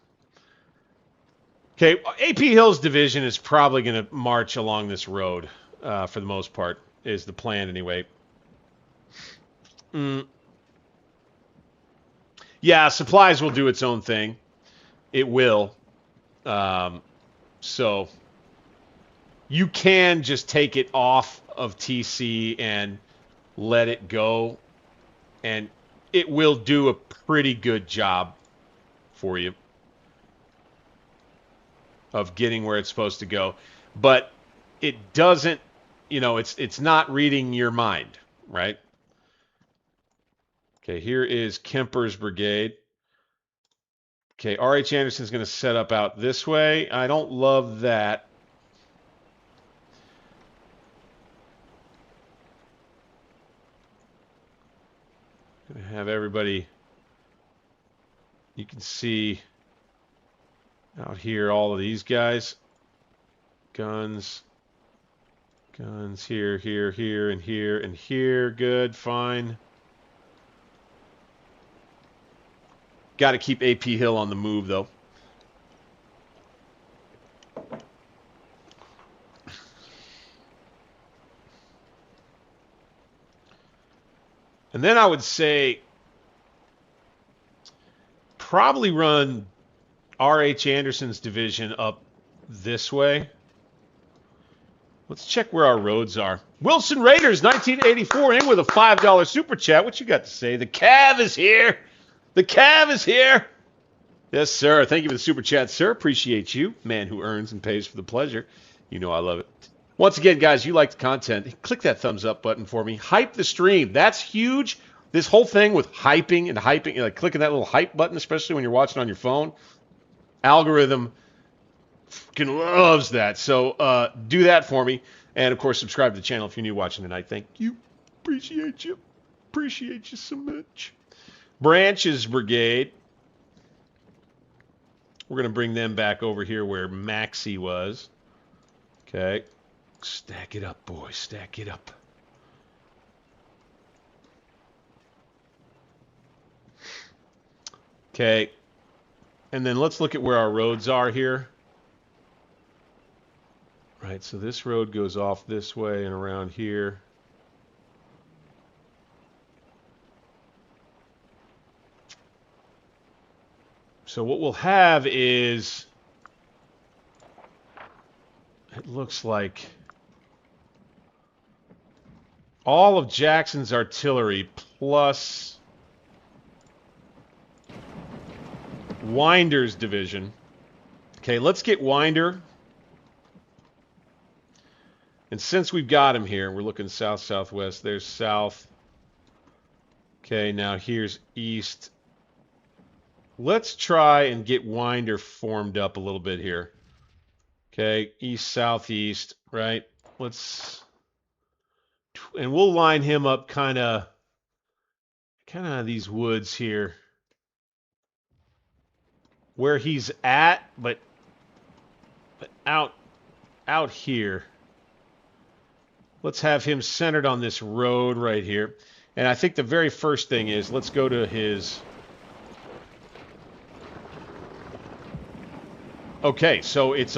Okay, AP Hill's division is probably going to march along this road for the most part, is the plan anyway. Yeah, supplies will do its own thing. It will. So you can just take it off of TC and let it go, and it will do a pretty good job for you of getting where it's supposed to go. But it doesn't, you know, it's not reading your mind, right? Okay, here is Kemper's Brigade. Okay, R.H. Anderson's going to set up out this way. I don't love that. Going to have everybody, you can see out here all of these guys. Guns here, here, here, and here, and here. Good, fine. Got to keep AP Hill on the move, though. And then I would say probably run R.H. Anderson's division up this way. Let's check where our roads are. Wilson Raiders, 1984, in with a $5 super chat. What you got to say? The Cav is here. The Cav is here. Yes, sir. Thank you for the super chat, sir. Appreciate you. Man who earns and pays for the pleasure. You know I love it. Once again, guys, you like the content, click that thumbs up button for me. Hype the stream. That's huge. This whole thing with hyping and hyping, like clicking that little hype button, especially when you're watching on your phone, algorithm fucking loves that. So do that for me. And, of course, subscribe to the channel if you're new watching tonight. Thank you. Appreciate you. Appreciate you so much. Branches Brigade. We're going to bring them back over here where Maxie was. Okay. Stack it up, boys. Stack it up. Okay. And then let's look at where our roads are here. Right, so this road goes off this way and around here. So what we'll have is, it looks like all of Jackson's artillery plus Winder's division. Okay, let's get Winder. And since we've got him here, we're looking south-southwest. There's south. Okay, now here's east. Let's try and get Winder formed up a little bit here. Okay, east-southeast, right? Let's... And we'll line him up kind of these woods here. Where he's at, but out here. Let's have him centered on this road right here. And I think the very first thing is, let's go to his Okay, so it's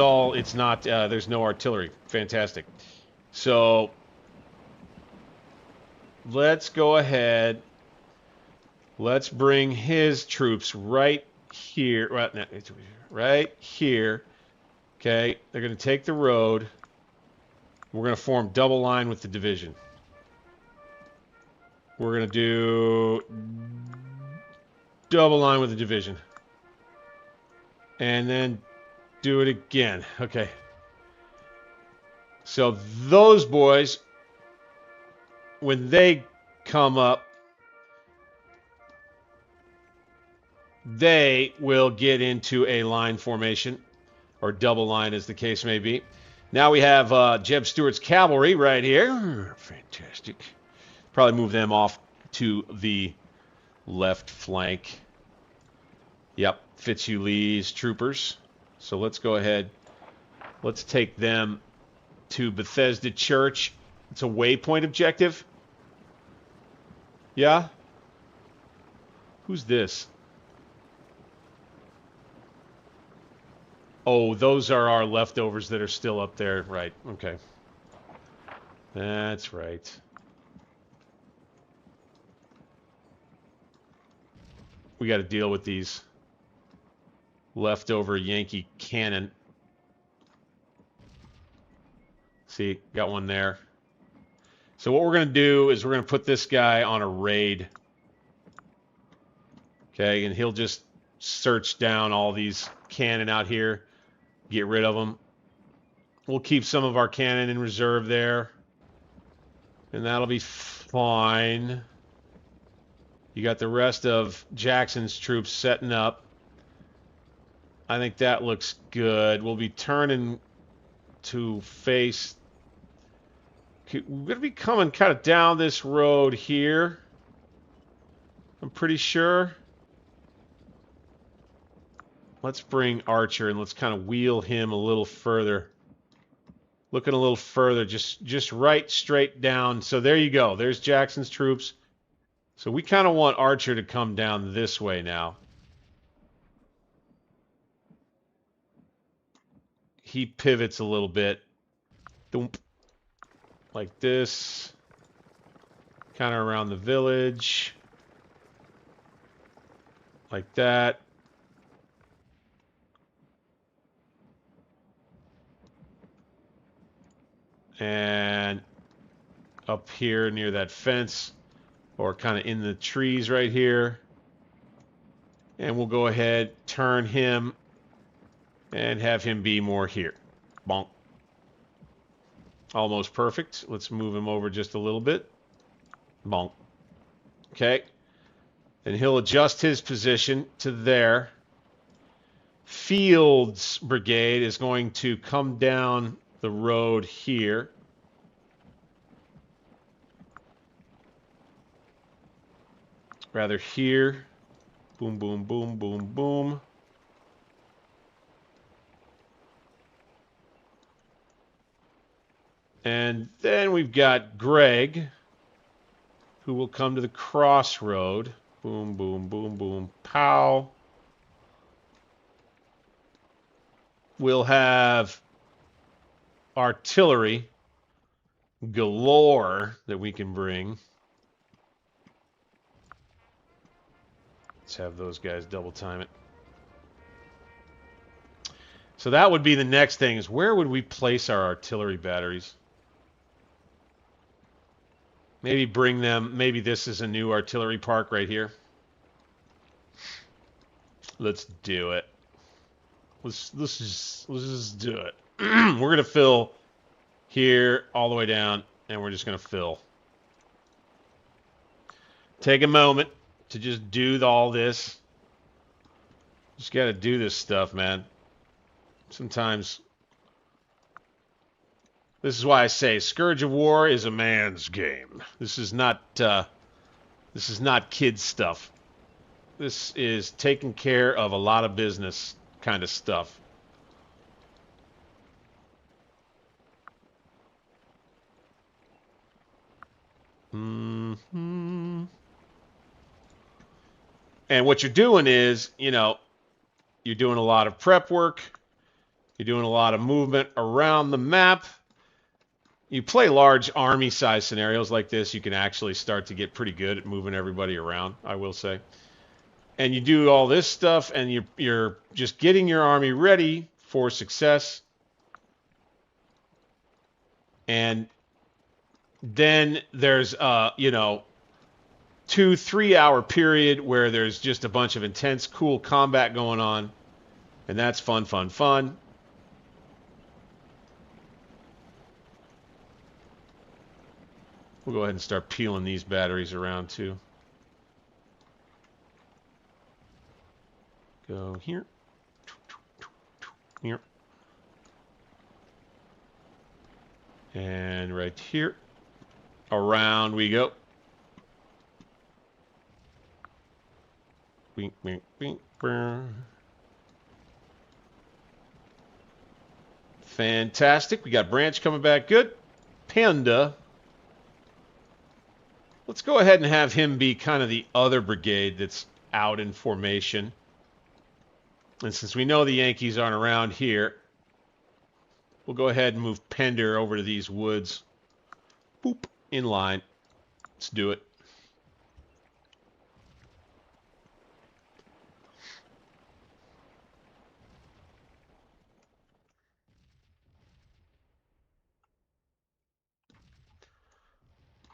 not, there's no artillery. Fantastic. So let's go ahead. Let's bring his troops right here. Right here. Okay, they're going to take the road. We're going to form double line with the division. We're going to do double line with the division. And then do it again. Okay. So those boys, when they come up, they will get into a line formation, or double line as the case may be. Now we have Jeb Stewart's cavalry right here. Fantastic. Probably move them off to the left flank. Yep, Fitzhugh Lee's troopers. So let's go ahead. Let's take them to Bethesda Church. It's a waypoint objective. Yeah? Who's this? Oh, those are our leftovers that are still up there. Right, okay. That's right. We got to deal with these leftover Yankee cannon. See, got one there. So what we're going to do is we're going to put this guy on a raid. Okay, and he'll just search down all these cannon out here. Get rid of them. We'll keep some of our cannon in reserve there. And that'll be fine. You got the rest of Jackson's troops setting up. I think that looks good. We'll be turning to face... We're going to be coming kind of down this road here. I'm pretty sure. Let's bring Archer and let's kind of wheel him a little further. Looking a little further, just right straight down. So there you go. There's Jackson's troops. So we kind of want Archer to come down this way now. He pivots a little bit. Doomp. Like this. Kind of around the village. Like that. And up here near that fence, or kind of in the trees right here. And we'll go ahead, turn him, and have him be more here. Bonk. Almost perfect. Let's move him over just a little bit. Bonk. Okay. And he'll adjust his position to there. Fields Brigade is going to come down the road here. Rather here. Boom, boom, boom, boom, boom. And then we've got Greg, who will come to the crossroad. Boom, boom, boom, boom, pow. We'll have artillery galore that we can bring. Let's have those guys double time it. So that would be the next thing, is where would we place our artillery batteries? Maybe bring them, maybe this is a new artillery park right here. Let's do it. Let's just do it. We're going to fill here all the way down, and we're just going to fill. Take a moment to just do all this. Just got to do this stuff, man. Sometimes... This is why I say Scourge of War is a man's game. This is not kids stuff. This is taking care of a lot of business kind of stuff. Mm-hmm. And what you're doing is, you know, you're doing a lot of prep work. You're doing a lot of movement around the map. You play large army size scenarios like this, you can actually start to get pretty good at moving everybody around, I will say. And you do all this stuff, and you're just getting your army ready for success. And then there's, 2-3 hour period where there's just a bunch of intense, cool combat going on. And that's fun, fun, fun. We'll go ahead and start peeling these batteries around too. Go here. Here. And right here. Around we go. Wink, wink, wink. Fantastic. We got Branch coming back good. Panda. Let's go ahead and have him be kind of the other brigade that's out in formation. And since we know the Yankees aren't around here, we'll go ahead and move Pender over to these woods. Boop. In line. Let's do it.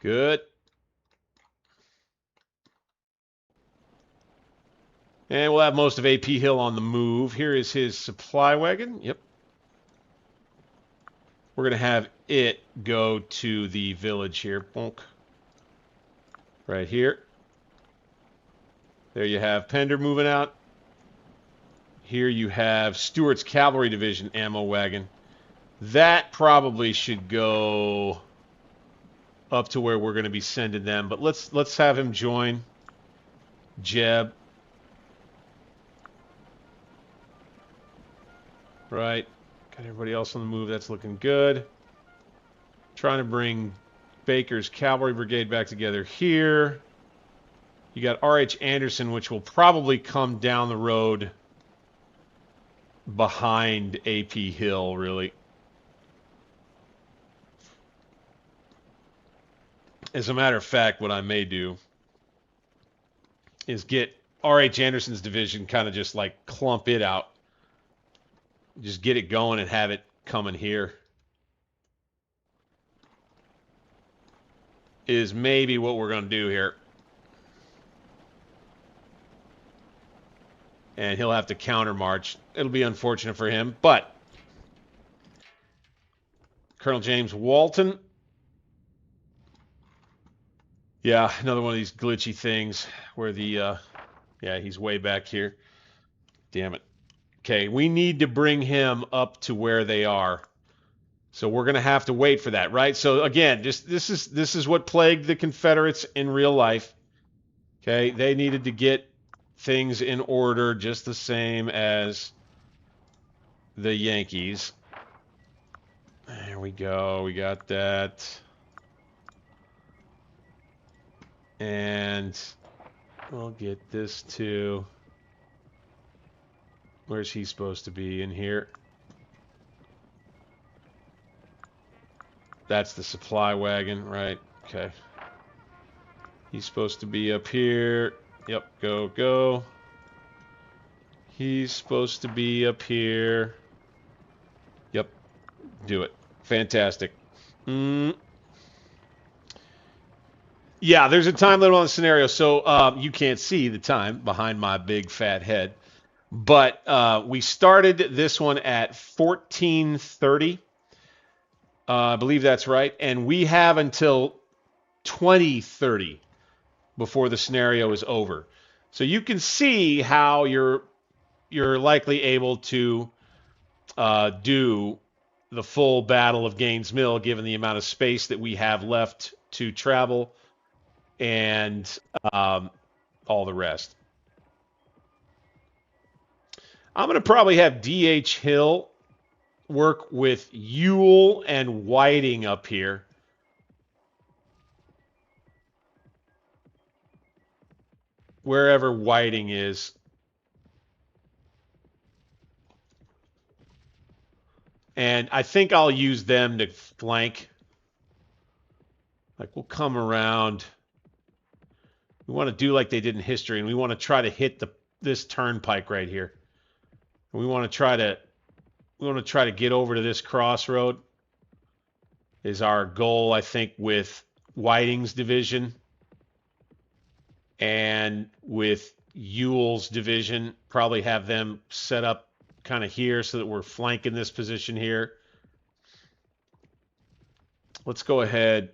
Good. And we'll have most of AP Hill on the move. Here is his supply wagon. Yep. We're going to have it go to the village here. Bonk. Right here. There you have Pender moving out. Here you have Stewart's Cavalry Division ammo wagon. That probably should go up to where we're going to be sending them. But let's have him join Jeb. Right. Got everybody else on the move. That's looking good. Trying to bring Baker's Cavalry Brigade back together here. You got R.H. Anderson, which will probably come down the road behind A.P. Hill, really. As a matter of fact, what I may do is get R.H. Anderson's division, kind of just like clump it out. Just get it going and have it coming here. Is maybe what we're going to do here. And he'll have to counter march. It'll be unfortunate for him, but Colonel James Walton. Yeah, another one of these glitchy things where the, yeah, he's way back here. Damn it. Okay, we need to bring him up to where they are. So we're going to have to wait for that, right? So again, just this is what plagued the Confederates in real life. Okay, they needed to get things in order just the same as the Yankees. There we go. We got that. And we'll get this too. Where's he supposed to be? In here? That's the supply wagon, right? Okay. He's supposed to be up here. Yep, go, go. He's supposed to be up here. Yep, do it. Fantastic. Yeah, there's a time limit on the scenario, so you can't see the time behind my big fat head. But we started this one at 14:30. I believe that's right. And we have until 20:30 before the scenario is over. So you can see how you're likely able to do the full Battle of Gaines Mill, given the amount of space that we have left to travel and all the rest. I'm going to probably have D.H. Hill work with Ewell and Whiting up here. Wherever Whiting is. And I think I'll use them to flank. Like, we'll come around. We want to do like they did in history, and we want to try to hit this turnpike right here. And we want to try to get over to this crossroad. Is our goal, I think, with Whiting's division and with Ewell's division. Probably have them set up kind of here so that we're flanking this position here. Let's go ahead.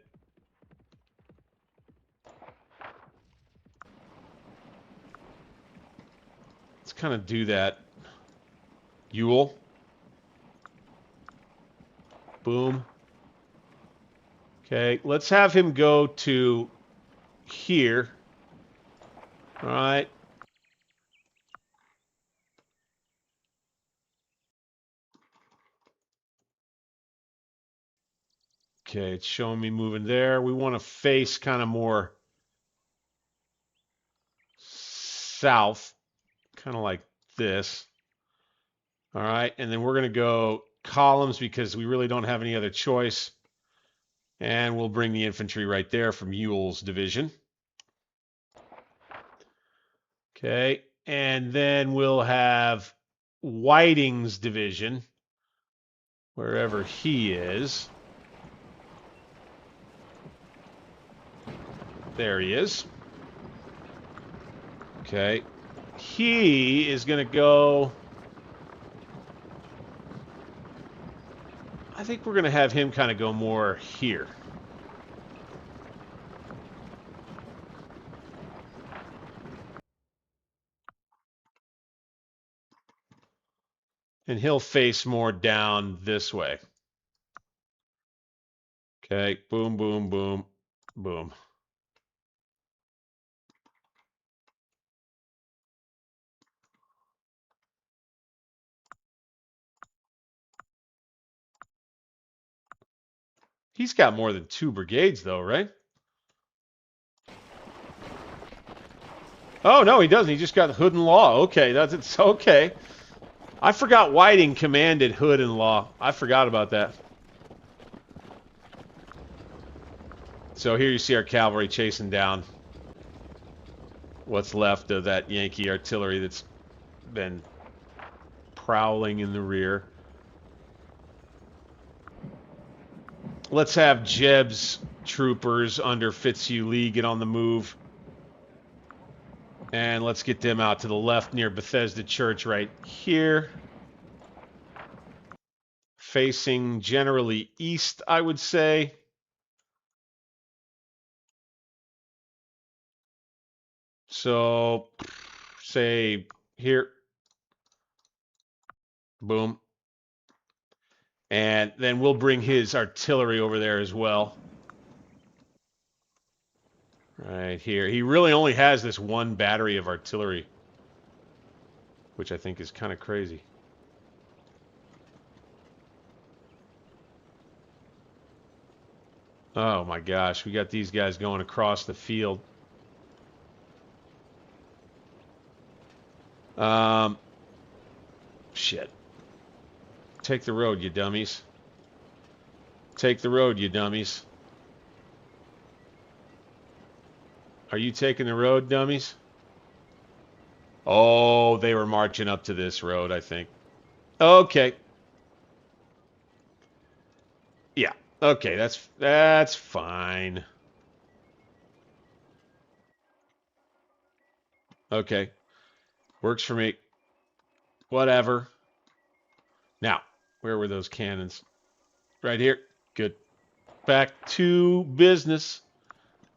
Let's kind of do that. Ewell. Boom. Okay, let's have him go to here. All right. Okay, it's showing me moving there. We want to face kind of more south, kind of like this. All right, and then we're going to go columns because we really don't have any other choice. And we'll bring the infantry right there from Ewell's division. Okay, and then we'll have Whiting's division, wherever he is. There he is. Okay. He is going to go... I think we're going to have him kind of go more here. And he'll face more down this way. Okay. Boom, boom, boom, boom. He's got more than 2 brigades, though, right? Oh, no, he doesn't. He just got Hood and Law. Okay, it's okay. I forgot Whiting commanded Hood and Law. I forgot about that. So here you see our cavalry chasing down what's left of that Yankee artillery that's been prowling in the rear. Let's have Jebb's troopers under Fitzhugh Lee get on the move. And let's get them out to the left near Bethesda Church right here. Facing generally east, I would say. So, say here. Boom. And then we'll bring his artillery over there as well. Right here. He really only has this one battery of artillery, which I think is kind of crazy. Oh my gosh, we got these guys going across the field. Shit. Take the road, you dummies. Take the road, you dummies. Are you taking the road, dummies? Oh, they were marching up to this road, I think. Okay. Yeah. Okay, that's fine. Okay. Works for me. Whatever. Now, where were those cannons? Right here. Good. Back to business.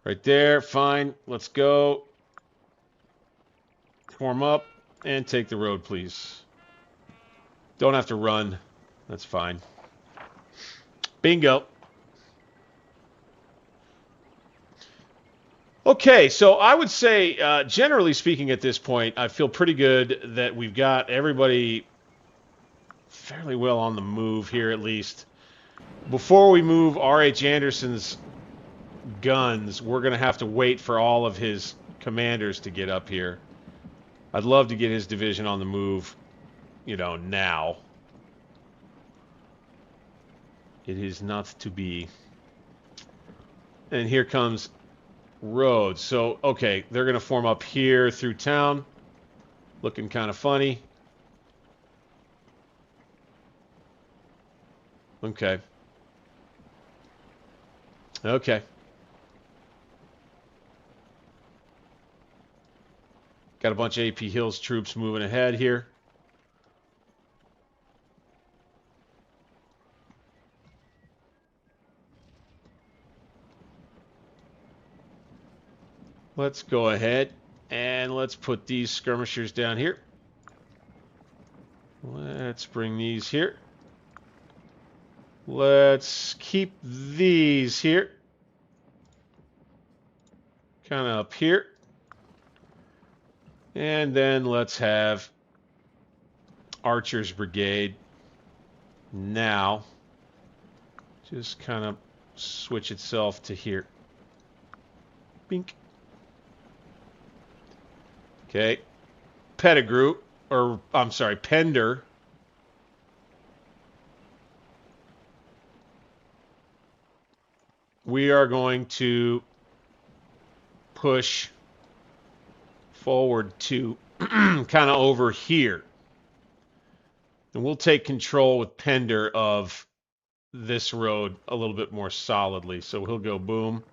Right there. Fine. Let's go. Form up and take the road, please. Don't have to run. That's fine. Bingo. Okay, so I would say, generally speaking at this point, I feel pretty good that we've got everybody fairly well on the move here at least. Before we move R.H. Anderson's guns, we're going to have to wait for all of his commanders to get up here. I'd love to get his division on the move, you know, now. It is not to be. And here comes road. So, okay, they're going to form up here through town. Looking kind of funny. Okay. Okay. Got a bunch of AP Hills troops moving ahead here. Let's go ahead and let's put these skirmishers down here. Let's bring these here. Let's keep these here. Kind of up here. And then let's have Archer's Brigade now just kind of switch itself to here. Bink. Okay. Pettigrew, or I'm sorry, Pender. We are going to push forward to kind of over here. And we'll take control with Pender of this road a little bit more solidly. So he'll go boom.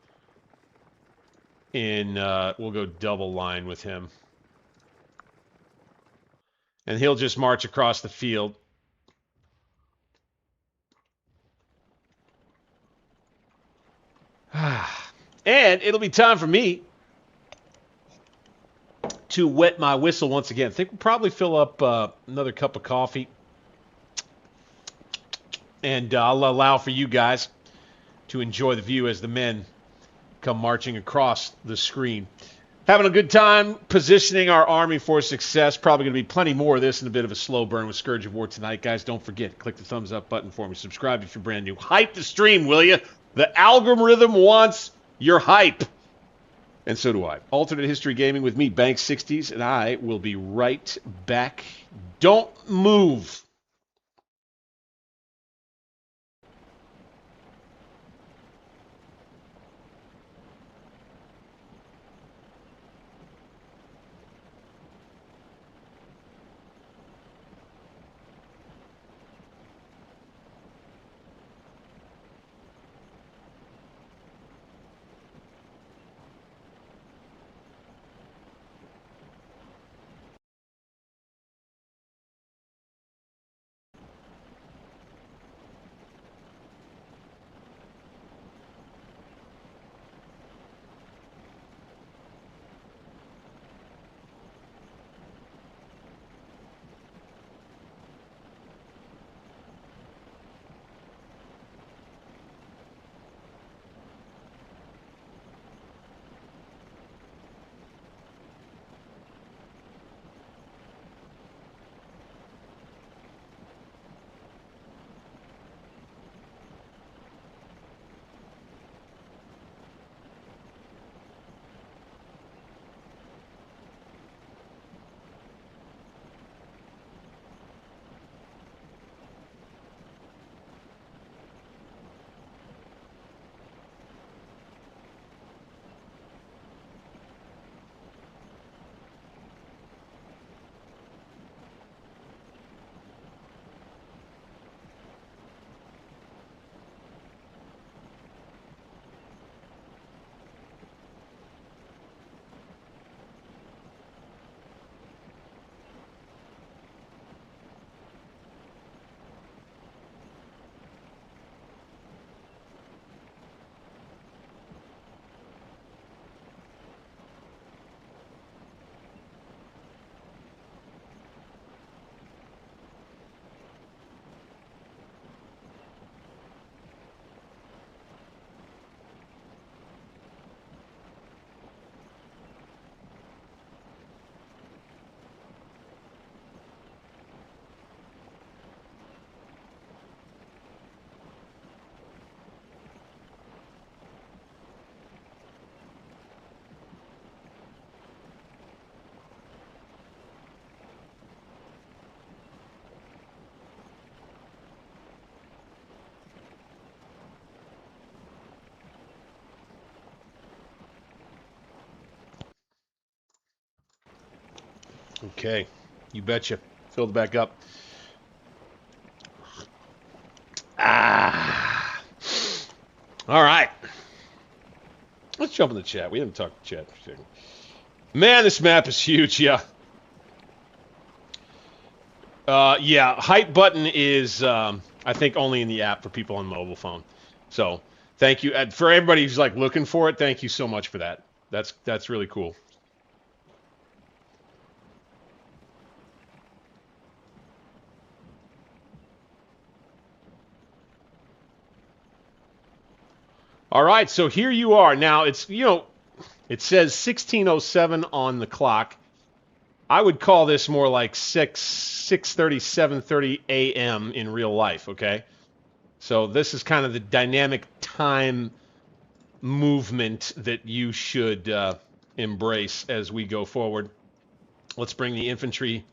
We'll go double line with him. And he'll just march across the field. And it'll be time for me to wet my whistle once again. I think we'll probably fill up another cup of coffee. And I'll allow for you guys to enjoy the view as the men come marching across the screen. Having a good time positioning our army for success. Probably going to be plenty more of this and a bit of a slow burn with Scourge of War tonight. Guys, don't forget, click the thumbs up button for me. Subscribe if you're brand new. Hype the stream, will you? The algorithm wants your hype. And so do I. Alternate History Gaming with me, Bank60s, and I will be right back. Don't move. Okay, you betcha. Filled back up. Ah. All right. Let's jump in the chat. We haven't talked to chat for a second. Man, this map is huge. Yeah. Yeah. Height button is, I think, only in the app for people on mobile phone. So thank you for everybody who's like looking for it. Thank you so much for that. That's really cool. All right, so here you are. Now it's, it says 16:07 on the clock. I would call this more like 6:30, 7:30 a.m. in real life, okay? So this is kind of the dynamic time movement that you should embrace as we go forward. Let's bring the infantry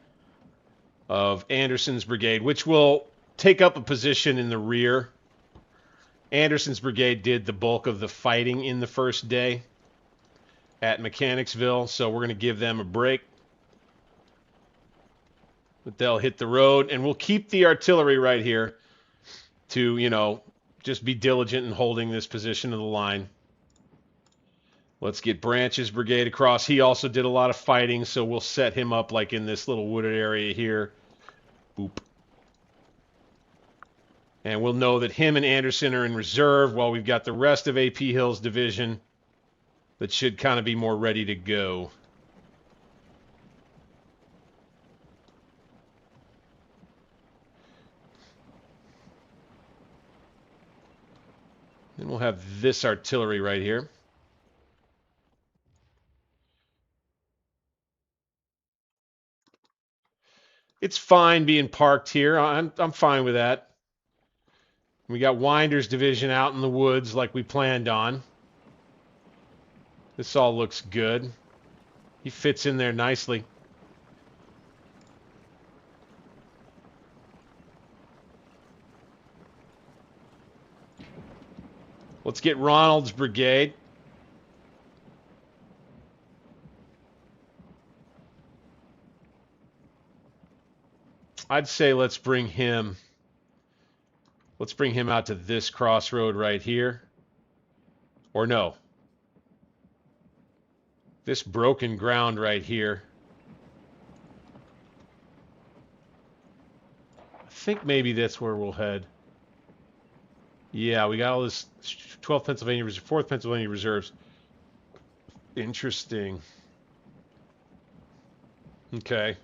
of Anderson's brigade, which will take up a position in the rear. Anderson's brigade did the bulk of the fighting in the first day at Mechanicsville, so we're going to give them a break. But they'll hit the road, and we'll keep the artillery right here to, just be diligent in holding this position of the line. Let's get Branch's brigade across. He also did a lot of fighting, so we'll set him up like in this little wooded area here. Boop. And we'll know that him and Anderson are in reserve while we've got the rest of AP Hill's division that should kind of be more ready to go. Then we'll have this artillery right here. It's fine being parked here. I'm fine with that. We got Winder's division out in the woods like we planned on. This all looks good. He fits in there nicely. Let's get Ronald's brigade. I'd say let's bring him out to this crossroad right here. Or no. This broken ground right here. I think maybe that's where we'll head. Yeah, we got all this 12th Pennsylvania, 4th Pennsylvania reserves. Interesting. Okay.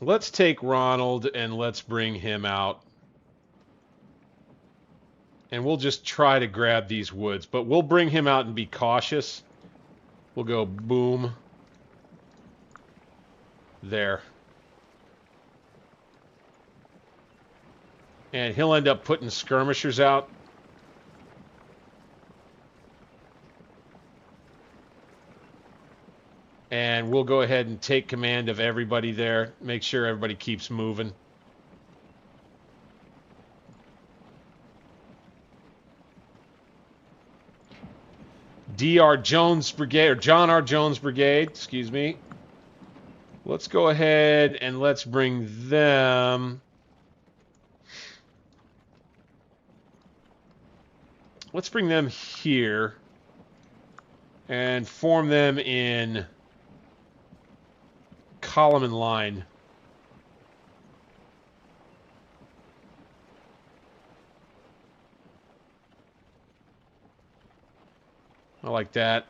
Let's take Ronald and let's bring him out. And we'll just try to grab these woods, but we'll bring him out and be cautious. We'll go boom. There. And he'll end up putting skirmishers out. And we'll go ahead and take command of everybody there. Make sure everybody keeps moving. D.R. Jones Brigade, or John R. Jones Brigade, excuse me. Let's go ahead and let's bring them. Let's bring them here and form them in column and line. I like that.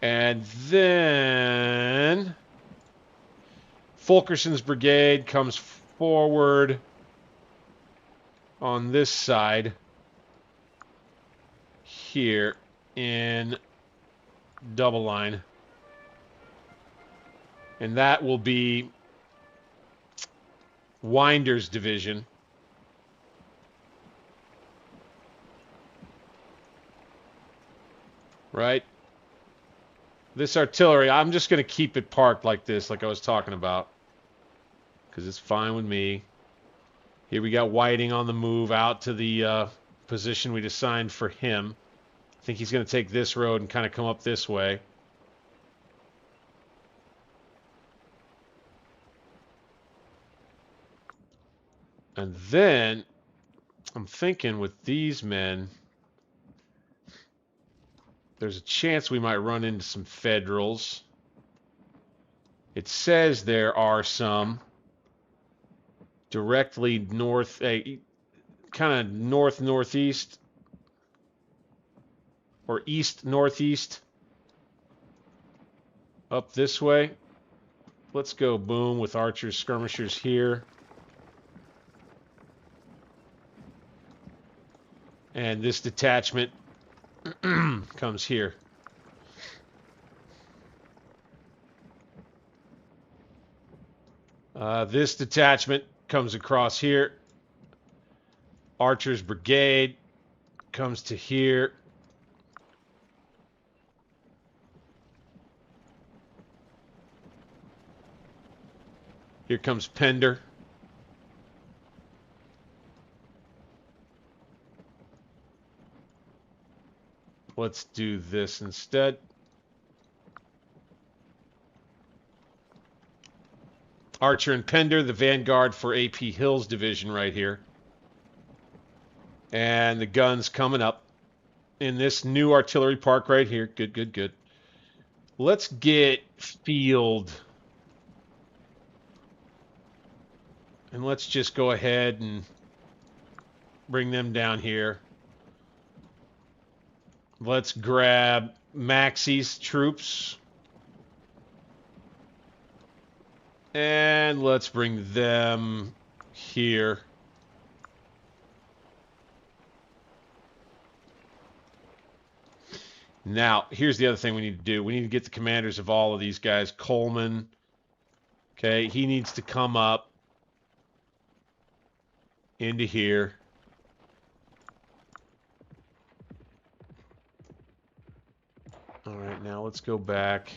And then Fulkerson's brigade comes forward on this side here in double line. And that will be Winder's division. Right? This artillery, I'm just going to keep it parked like this, like I was talking about. Because it's fine with me. Here we got Whiting on the move out to the position we'd assigned for him. I think he's going to take this road and kind of come up this way. And then I'm thinking with these men, there's a chance we might run into some Federals. It says there are some directly north, kind of north-northeast or east-northeast up this way. Let's go boom with archers, skirmishers here. And this detachment comes here. This detachment comes across here. Archer's brigade comes to here. Here comes Pender. Let's do this instead. Archer and Pender, the vanguard for AP Hill's division right here. And the guns coming up in this new artillery park right here. Good, good, good. Let's get field. And let's just go ahead and bring them down here. Let's grab Maxie's troops. And let's bring them here. Now, here's the other thing we need to do. We need to get the commanders of all of these guys. Coleman. Okay, he needs to come up into here. All right, now let's go back.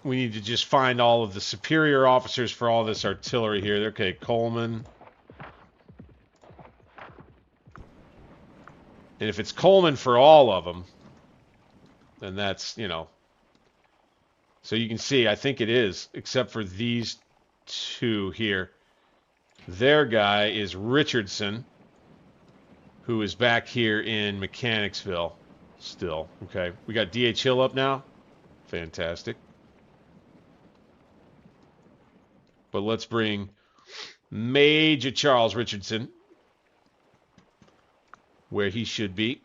We need to just find all of the superior officers for all this artillery here. Okay, Coleman. And if it's Coleman for all of them, then that's, you know. So you can see, I think it is, except for these two here. Their guy is Richardson, who is back here in Mechanicsville still. Okay, we got D.H. Hill up now. Fantastic. But let's bring Major Charles Richardson where he should be.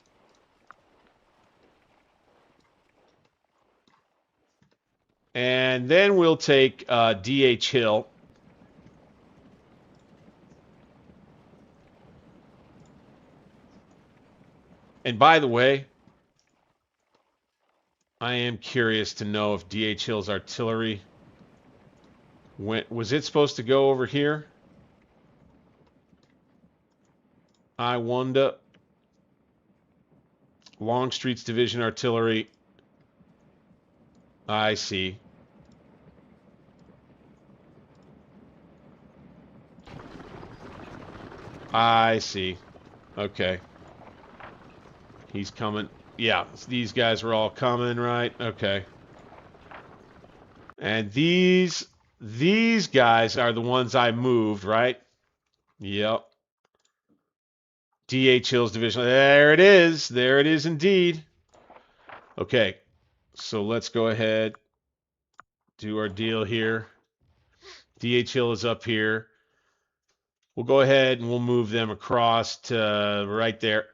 And then we'll take D.H. Hill. And by the way, I am curious to know if D.H. Hill's artillery was it supposed to go over here? I wonder. Longstreet's division artillery. I see. I see. Okay. He's coming. Yeah, these guys were all coming, right? Okay. And these guys are the ones I moved, right? Yep. D.H. Hill's division. There it is. There it is indeed. Okay. So let's go ahead. Do our deal here. D.H. Hill is up here. We'll go ahead and we'll move them across to right there.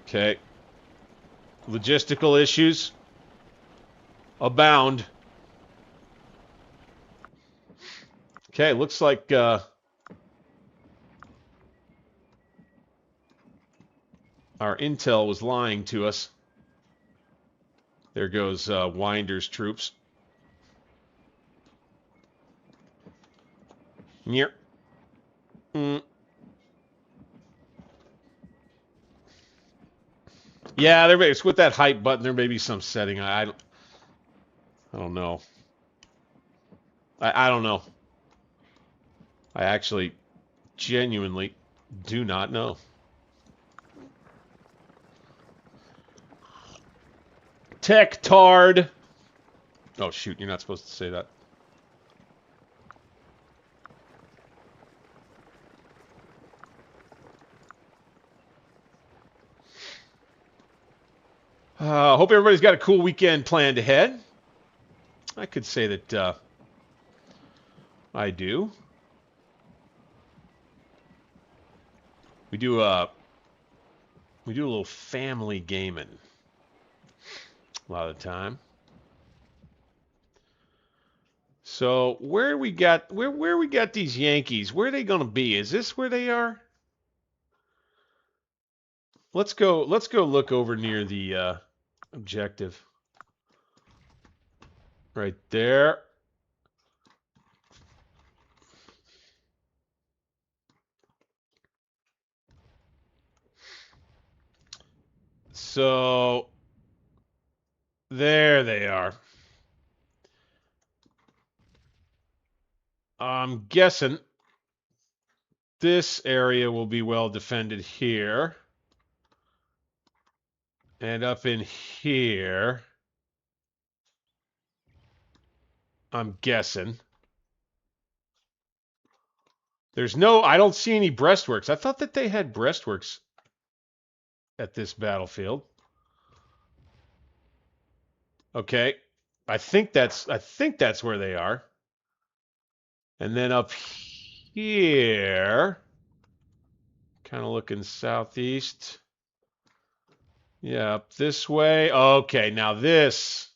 Okay. Logistical issues abound. Okay, looks like our intel was lying to us. There goes Winder's troops. Yep. Yeah, it's with that hype button. There may be some setting. I don't. I don't know. I don't know. I actually genuinely do not know. Tech tard. Oh, shoot. You're not supposed to say that. Hope everybody's got a cool weekend planned ahead. I could say that I do. We do a little family gaming a lot of the time. So where we got these Yankees? Where are they going to be? Is this where they are? Let's go look over near the objective. Right there. So there they are. I'm guessing this area will be well defended here. And up in here, I'm guessing. I don't see any breastworks. I thought that they had breastworks at this battlefield. Okay. I think that's where they are. And then up here, kind of looking southeast. Yeah, up this way. Okay, now this.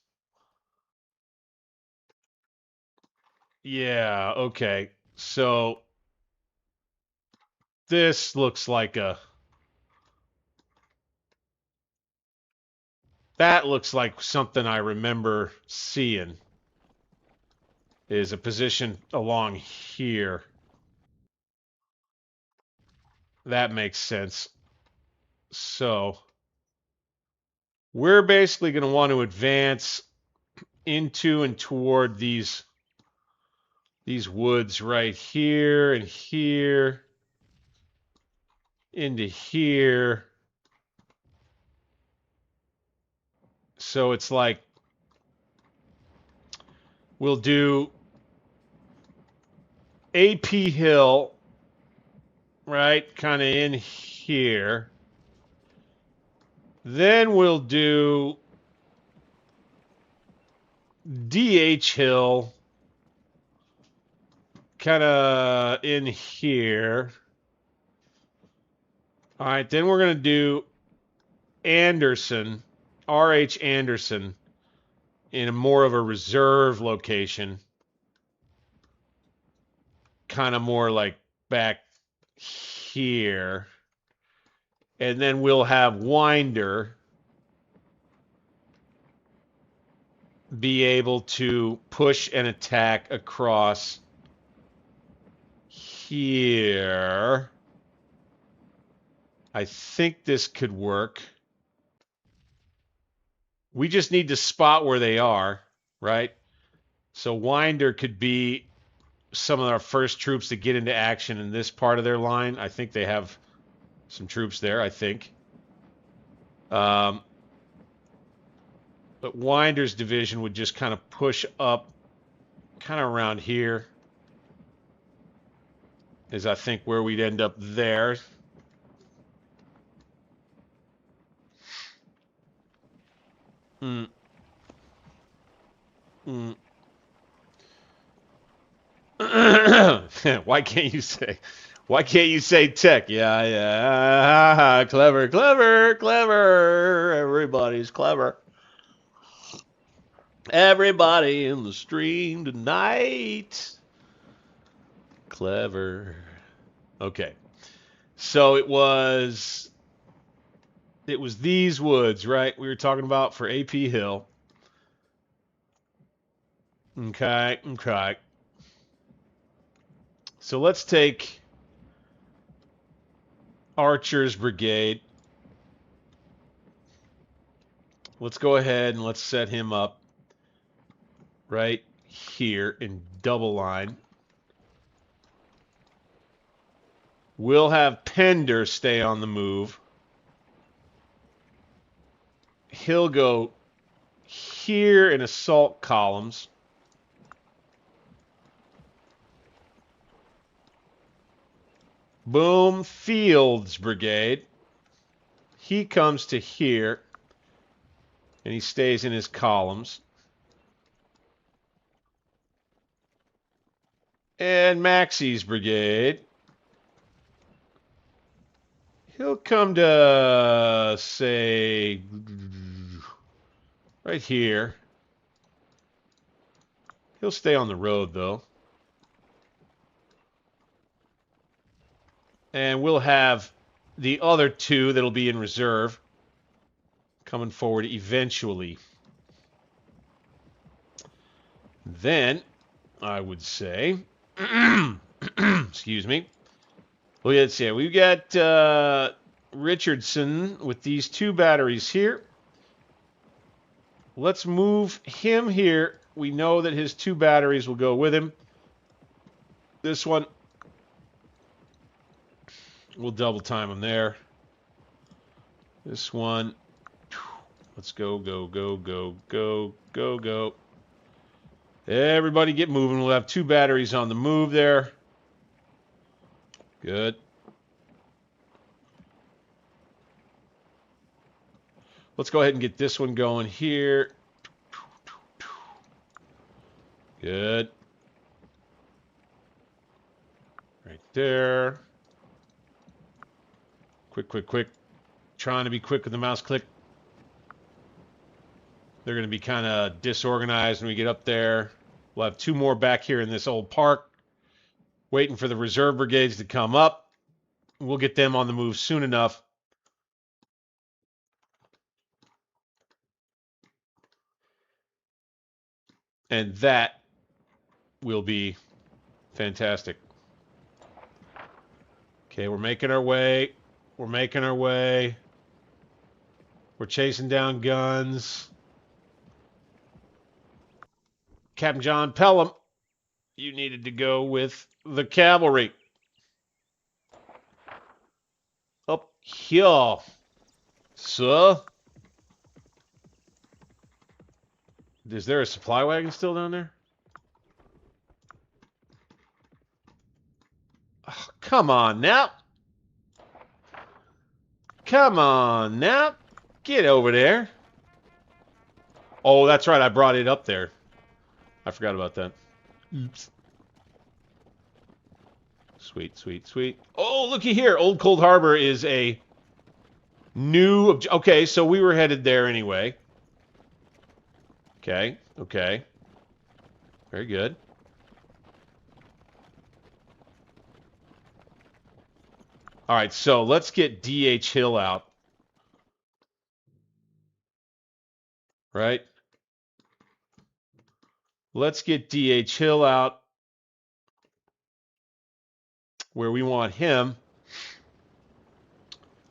Yeah, okay. So this looks like that looks like something I remember seeing. Is a position along here. That makes sense. So we're basically going to want to advance into and toward these woods right here and here into here. So it's like we'll do AP Hill, right, kind of in here. Then we'll do DH Hill, kind of in here. All right, then we're going to do Anderson, RH Anderson, in more of a reserve location. Kind of more like back here. And then we'll have Winder be able to push and attack across here. I think this could work. We just need to spot where they are, right? So Winder could be some of our first troops to get into action in this part of their line. I think they have some troops there, I think. But Winder's division would just kind of push up kind of around here is I think where we'd end up there. Why can't you say tech? Yeah. Clever. Everybody's clever. Everybody in the stream tonight. Clever. Okay. So it was these woods, right? We were talking about for AP Hill. Okay. So let's take Archer's brigade. Let's go ahead and let's set him up. right here in double line. We'll have Pender stay on the move. He'll go here in assault columns. Boom, Fields Brigade. He comes to here, and he stays in his columns. And Maxey's Brigade. He'll come to, say, right here. He'll stay on the road, though. And we'll have the other two that'll be in reserve coming forward eventually. Then, I would say, excuse me. Well, let's see. We've got Richardson with these 2 batteries here. Let's move him here. We know that his 2 batteries will go with him. This one, we'll double time him there. This one, let's go, go, go, go, go, go, go. Everybody get moving. We'll have 2 batteries on the move there. Good. Let's go ahead and get this one going here. Good. Right there. Quick, quick, quick. Trying to be quick with the mouse click. They're going to be kind of disorganized when we get up there. We'll have 2 more back here in this old park, waiting for the reserve brigades to come up. We'll get them on the move soon enough. And that will be fantastic. Okay, we're making our way. We're making our way. We're chasing down guns. Captain John Pelham, you needed to go with the cavalry. Up here, sir. Is there a supply wagon still down there? Oh, come on now. Come on now. Get over there. Oh, that's right. I brought it up there. I forgot about that. Oops. Sweet, sweet, sweet. Oh, looky here. Old Cold Harbor is a new... Okay, so we were headed there anyway. Okay, okay. Very good. All right, so let's get D.H. Hill out. Right? Let's get D.H. Hill out where we want him,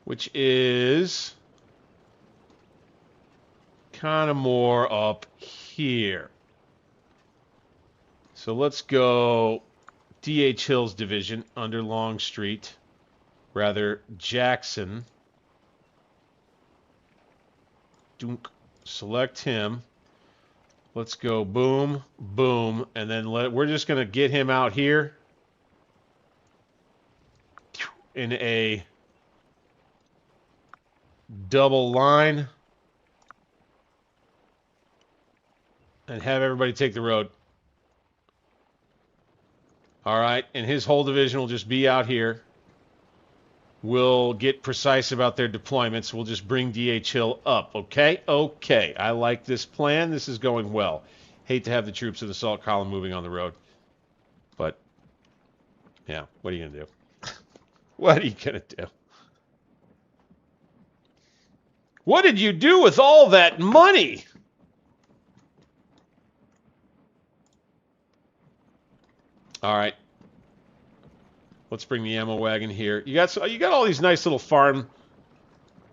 which is kind of more up here. So let's go D.H. Hill's division under Longstreet, rather Jackson. Dunk. Select him. Let's go boom, boom, and then we're just going to get him out here in a double line and have everybody take the road. All right, and his whole division will just be out here. We'll get precise about their deployments. We'll just bring D.H. Hill up, okay? Okay, I like this plan. This is going well. Hate to have the troops of the assault column moving on the road. But, yeah, what are you going to do? What are you going to do? What did you do with all that money? All right. Let's bring the ammo wagon here. You got all these nice little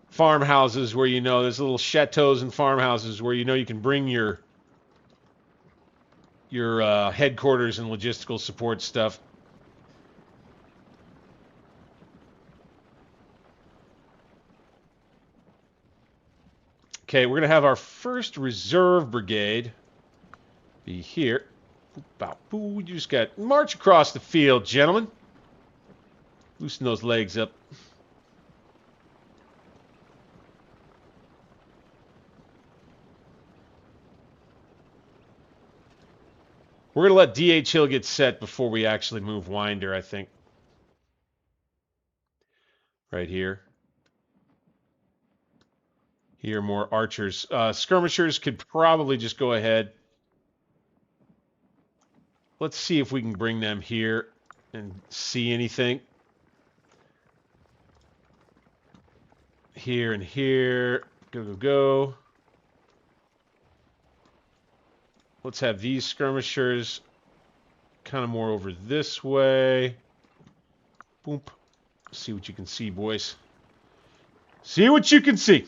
farmhouses where there's little chateaus and farmhouses where you can bring your your headquarters and logistical support stuff. Okay, we're going to have our first reserve brigade be here. You just got march across the field, gentlemen. Loosen those legs up. We're going to let D.H. Hill get set before we actually move Winder, I think. Right here. Here, more archers. Skirmishers could probably just go ahead. Let's see if we can bring them here and see anything. Here and here. Go, go, go. Let's have these skirmishers kind of more over this way. Boom. See what you can see, boys. See what you can see.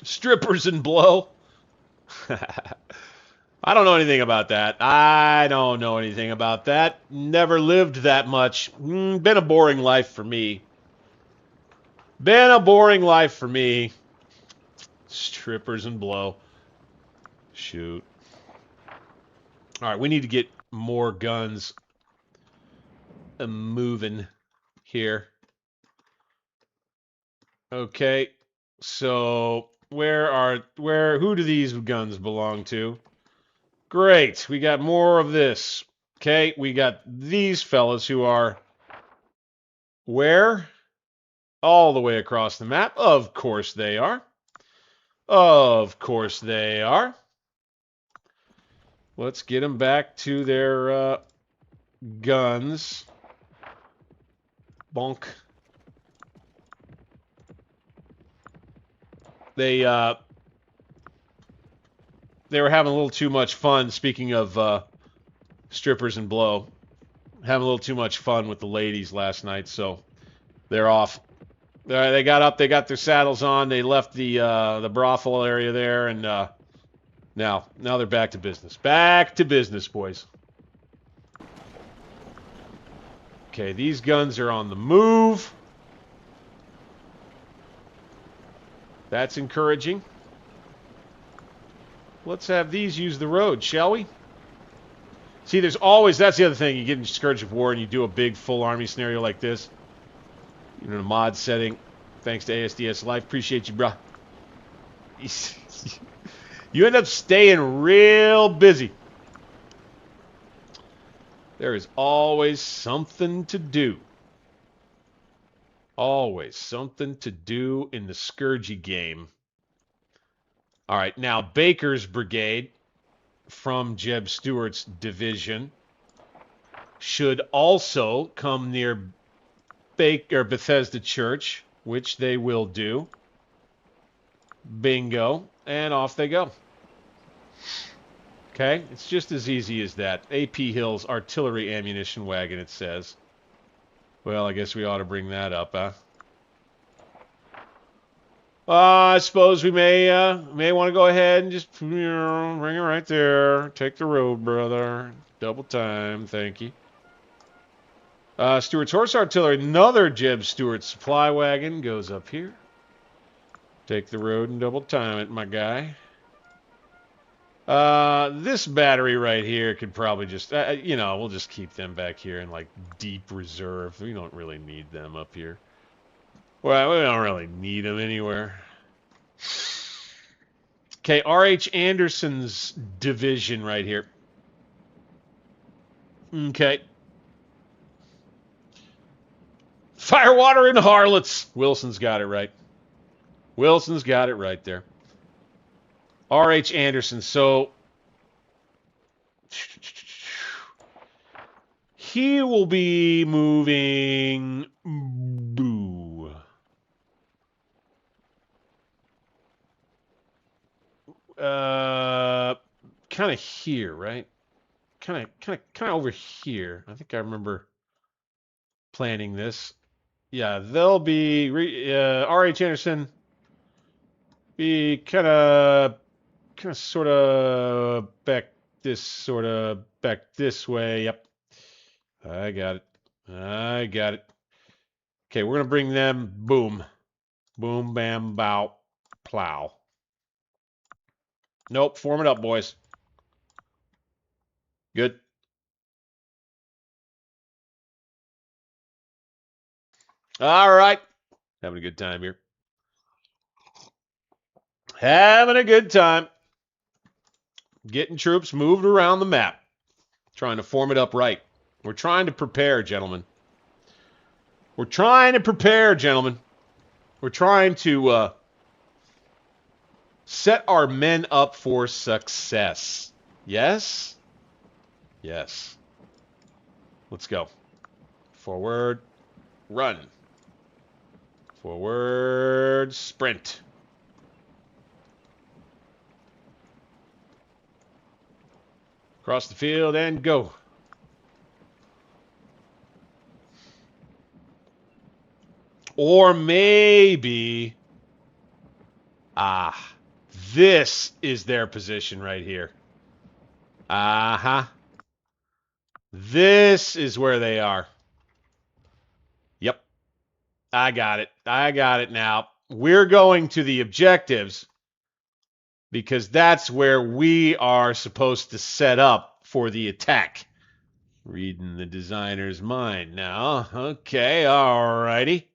Strippers and blow. I don't know anything about that. I don't know anything about that. Never lived that much. Been a boring life for me. Been a boring life for me. Strippers and blow. Shoot. All right, we need to get more guns moving here. Okay, so who do these guns belong to? Great, we got more of this. Okay, we got these fellas who are where? All the way across the map. Of course they are. Of course they are. Let's get them back to their guns. Bonk. They were having a little too much fun, speaking of strippers and blow. Having a little too much fun with the ladies last night, so they're off. They got up, they got their saddles on, they left the brothel area there, and now they're back to business. Back to business, boys. Okay, these guns are on the move. That's encouraging. Let's have these use the road, shall we? See, there's always, that's the other thing, you get in Scourge of War and you do a big full army scenario like this. You know, in a mod setting. Thanks to ASDS Life. Appreciate you, bruh. You end up staying real busy. There is always something to do. Always something to do in the Scourgy game. All right, now Baker's Brigade from Jeb Stewart's division should also come near Bethesda Church, which they will do. Bingo, and off they go. Okay, it's just as easy as that. AP Hill's artillery ammunition wagon, it says. Well, I guess we ought to bring that up, huh? I suppose we may want to go ahead and just bring it right there. Take the road, brother. Double time, thank you. Stewart's Horse Artillery, another Jeb Stewart supply wagon, goes up here. Take the road and double time it, my guy. This battery right here could probably just, we'll just keep them back here in, like, deep reserve. We don't really need them up here. Well, we don't really need them anywhere. Okay, R.H. Anderson's division right here. Okay. Firewater and Harlots. Wilson's got it right. Wilson's got it right there. R.H. Anderson. So he will be moving. Boo. Kind of here, right? kind of over here. I think I remember planning this. Yeah, they'll be R.H. Anderson. Be kind of sort of back this way. Yep, I got it. I got it. Okay, we're gonna bring them. Boom, boom, bam, bow, plow. Nope, form it up, boys. Good. All right. Having a good time here. Having a good time. Getting troops moved around the map. Trying to form it up right. We're trying to prepare, gentlemen. We're trying to prepare, gentlemen. We're trying to set our men up for success. Yes? Yes. Let's go. Forward. Run. Forward. Sprint. Across the field and go. Or maybe... this is their position right here. This is where they are. Yep. I got it. I got it now. We're going to the objectives because that's where we are supposed to set up for the attack. Reading the designer's mind now. Okay, all righty.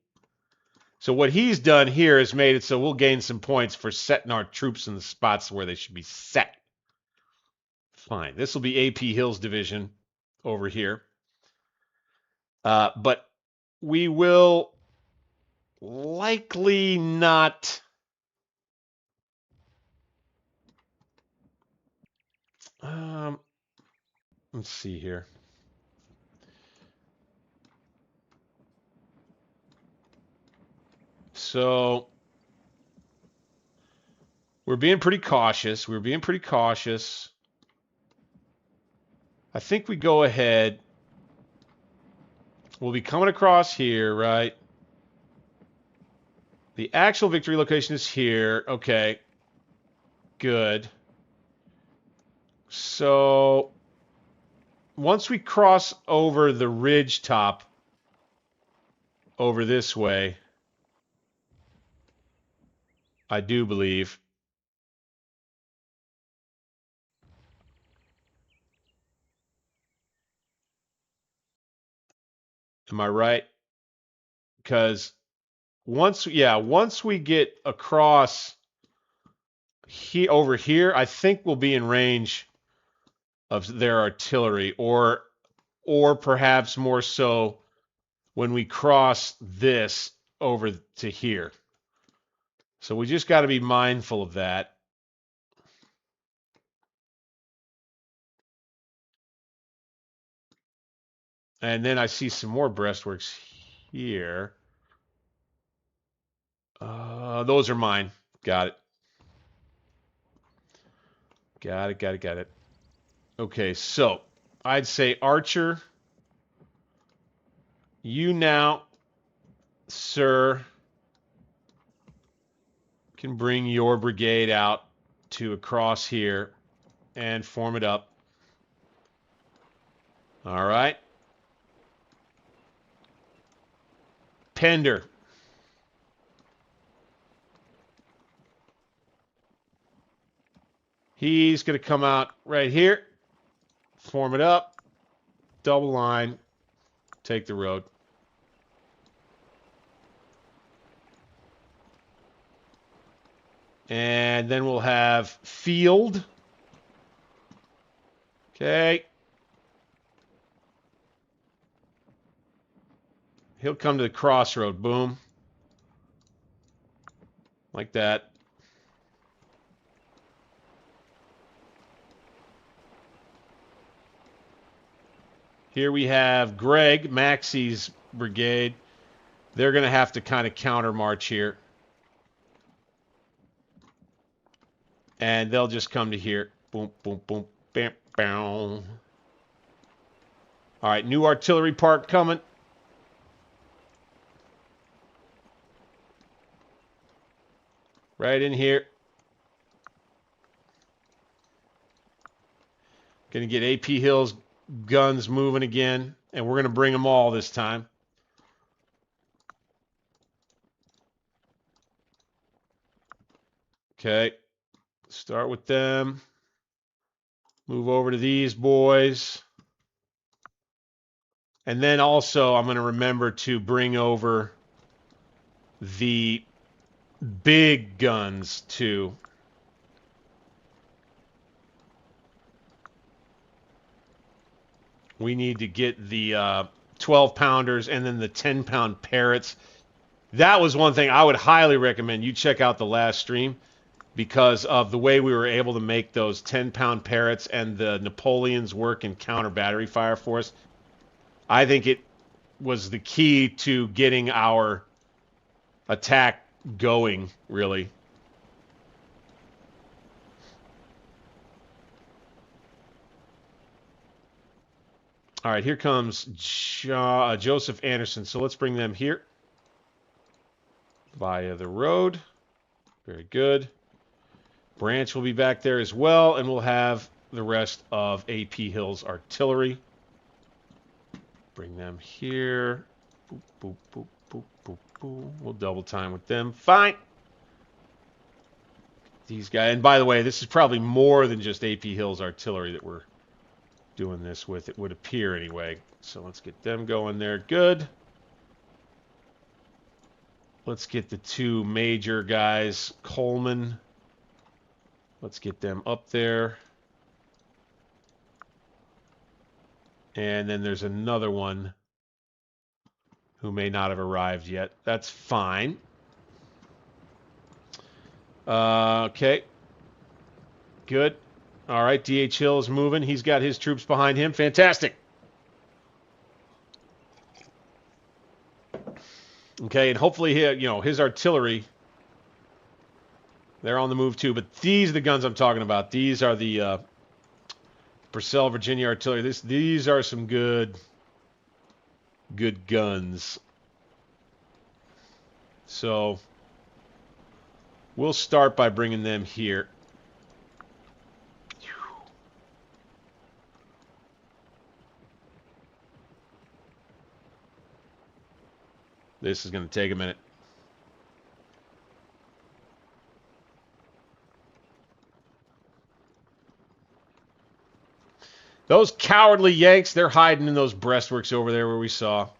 So what he's done here is made it so we'll gain some points for setting our troops in the spots where they should be set. Fine. This will be AP Hill's division over here. But we will likely not... let's see here. So we're being pretty cautious. We're being pretty cautious. I think we go ahead. We'll be coming across here, right? The actual victory location is here. Okay. Good. So once we cross over the ridge top over this way, I do believe. Am I right? Because once we get across over here, I think we'll be in range of their artillery, or perhaps more so when we cross this over to here. So we just got to be mindful of that. And then I see some more breastworks here. Those are mine. Got it. Got it. Okay, so I'd say Archer, you now, sir, can bring your brigade out to across here and form it up. All right. Pender. He's going to come out right here, form it up, double line, take the road. And then we'll have Field. Okay. He'll come to the crossroad. Boom. Like that. Here we have Greg, Maxey's brigade. They're going to have to kind of counter march here. And they'll just come to here. Boom, boom, boom, bam, bam. All right, new artillery park coming. Right in here. Going to get AP Hill's guns moving again, and we're going to bring them all this time. Okay, start with them. Move over to these boys. And then also I'm going to remember to bring over the big guns too. We need to get the 12-pounders and then the 10-pound parrots. That was one thing I would highly recommend you check out the last stream because of the way we were able to make those 10-pound parrots and the Napoleons work in counter battery fire for us. I think it was the key to getting our attack going, really. All right, here comes Joseph Anderson. So let's bring them here via the road. Very good. Branch will be back there as well, and we'll have the rest of AP Hill's artillery. Bring them here. Boop, boop, boop, boop, boop, boop. We'll double time with them. Fine. These guys, and by the way, this is probably more than just AP Hill's artillery that we're doing this with. It would appear anyway. So let's get them going there. Good. Let's get the two major guys, Coleman. Let's get them up there. And then there's another one who may not have arrived yet. That's fine. Okay. Good. All right, D.H. Hill is moving. He's got his troops behind him. Fantastic. Okay, and hopefully, his artillery, they're on the move too. But these are the guns I'm talking about. These are the Purcell, Virginia artillery. These are some good guns. So we'll start by bringing them here. This is going to take a minute. Those cowardly Yanks, they're hiding in those breastworks over there where we saw.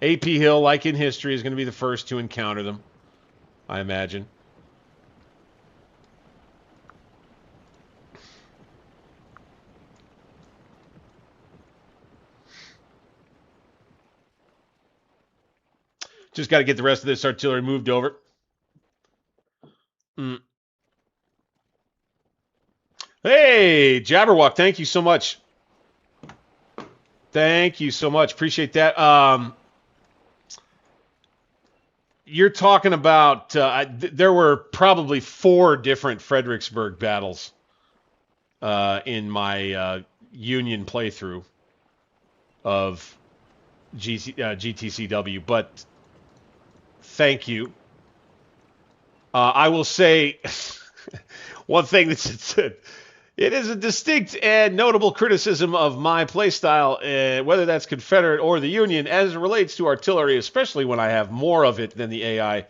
AP Hill, like in history, is going to be the first to encounter them, I imagine. Just got to get the rest of this artillery moved over. Hey, Jabberwock, thank you so much. Thank you so much. Appreciate that. You're talking about, there were probably 4 different Fredericksburg battles in my Union playthrough of GTCW, but thank you. I will say one thing that's it is a distinct and notable criticism of my playstyle, whether that's Confederate or the Union, as it relates to artillery, especially when I have more of it than the AI,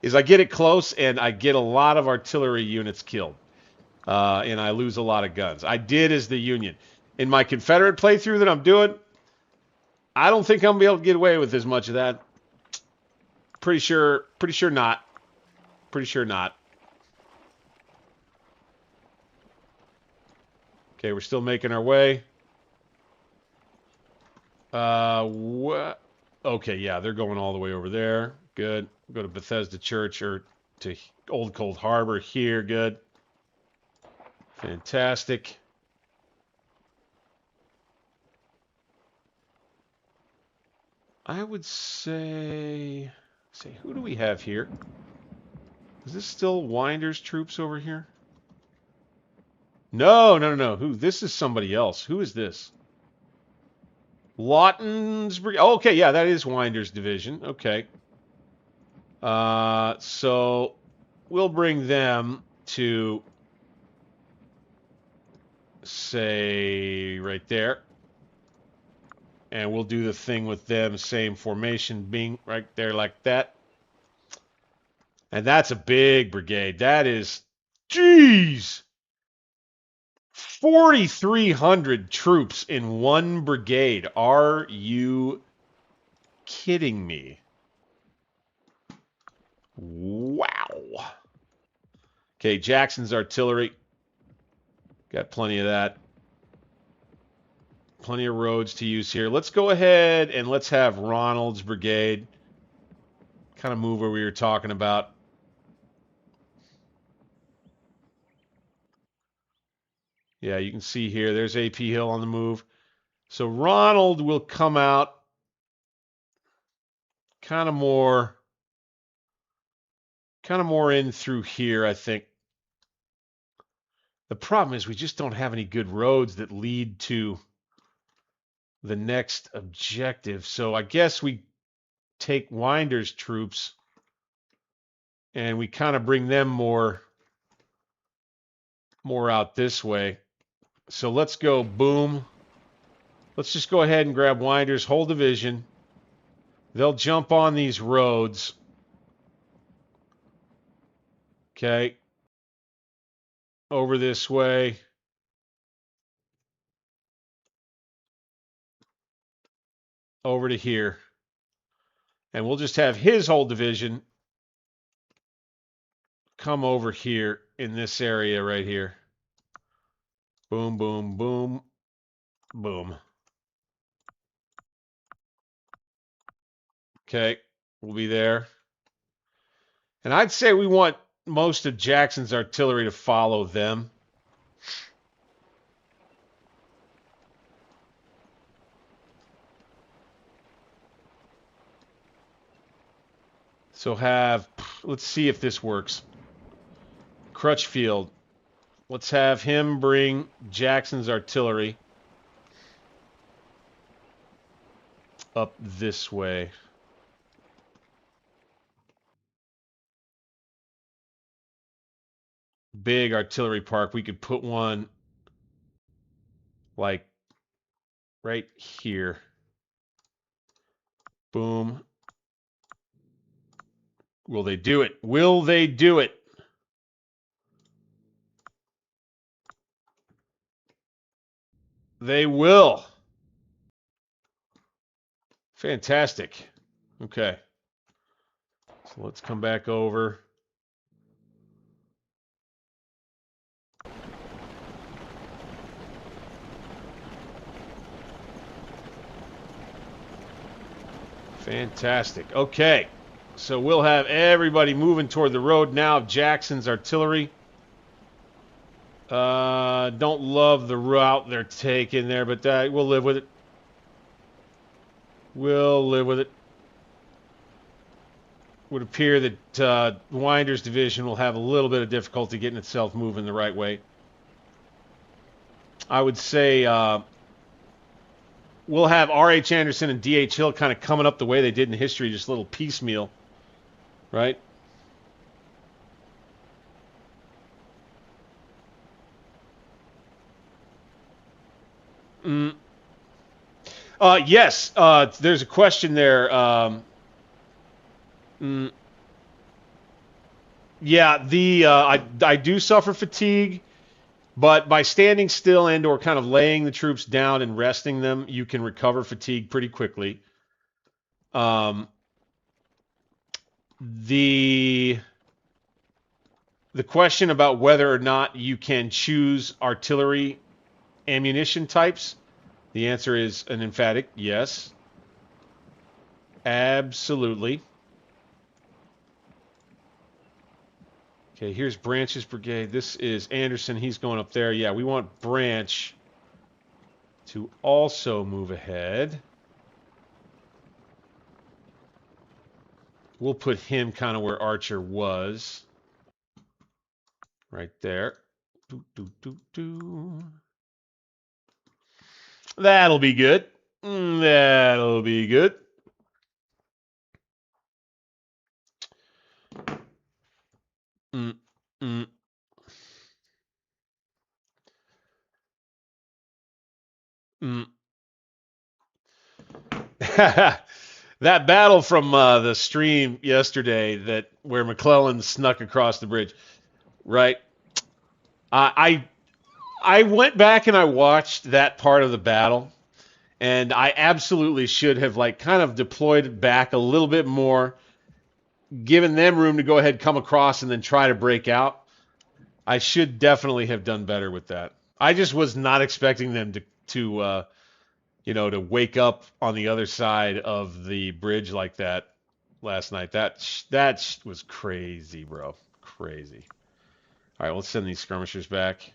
is I get it close and I get a lot of artillery units killed, and I lose a lot of guns. I did as the Union. In my Confederate playthrough that I'm doing, I don't think I'm going to be able to get away with as much of that. Pretty sure not. Pretty sure not. Okay, we're still making our way. What? Okay, yeah, they're going all the way over there. Good. Go to Bethesda Church or to Old Cold Harbor here. Good. Fantastic. I would say, who do we have here? Is this still Winder's troops over here? No, no, no, no. Who? This is somebody else. Who is this? Lawton's Brigade. Oh, okay, yeah, that is Winder's division. Okay. So we'll bring them to, say, right there. And we'll do the thing with them, same formation, being right there like that. And that's a big brigade. That is, geez, 4,300 troops in one brigade. Are you kidding me? Wow. Okay, Jackson's artillery. Got plenty of that. Plenty of roads to use here. Let's go ahead and let's have Ronald's brigade kind of move where we were talking about. Yeah, you can see here, there's AP Hill on the move. So Ronald will come out kind of more in through here, I think. The problem is we just don't have any good roads that lead to the next objective. So I guess we take Winder's troops and we kind of bring them more out this way. So let's go boom. Let's just go ahead and grab Winder's whole division. They'll jump on these roads. Okay. Over this way. Over to here. And we'll just have his whole division come over here in this area right here. Boom, boom, boom, boom. Okay, we'll be there. And I'd say we want most of Jackson's artillery to follow them. So let's see if this works. Crutchfield. Let's have him bring Jackson's artillery up this way. Big artillery park. We could put one like right here. Boom. Will they do it? Will they do it? They will. Fantastic. Okay. So let's come back over. Fantastic. Okay. So we'll have everybody moving toward the road now of Jackson's artillery. Don't love the route they're taking there, but we'll live with it. We'll live with it. Would appear that Winder's division will have a little bit of difficulty getting itself moving the right way. I would say we'll have R.H. Anderson and D.H. Hill kind of coming up the way they did in history, just a little piecemeal, right? Yes, there's a question there. Yeah, I do suffer fatigue, but by standing still and or kind of laying the troops down and resting them, you can recover fatigue pretty quickly. The question about whether or not you can choose artillery ammunition types, the answer is an emphatic yes. Absolutely. Okay, here's Branch's brigade. This is Anderson. He's going up there. Yeah, we want Branch to also move ahead. We'll put him kind of where Archer was. Right there. That'll be good. That'll be good. Mm, mm. Mm. That battle from the stream yesterday, that where McLellan snuck across the bridge, right? I went back and I watched that part of the battle, and I absolutely should have like kind of deployed back a little bit more, given them room to go ahead, come across, and then try to break out. I should definitely have done better with that. I just was not expecting them to wake up on the other side of the bridge like that last night. That was crazy, bro. Crazy. All right, let's send these skirmishers back.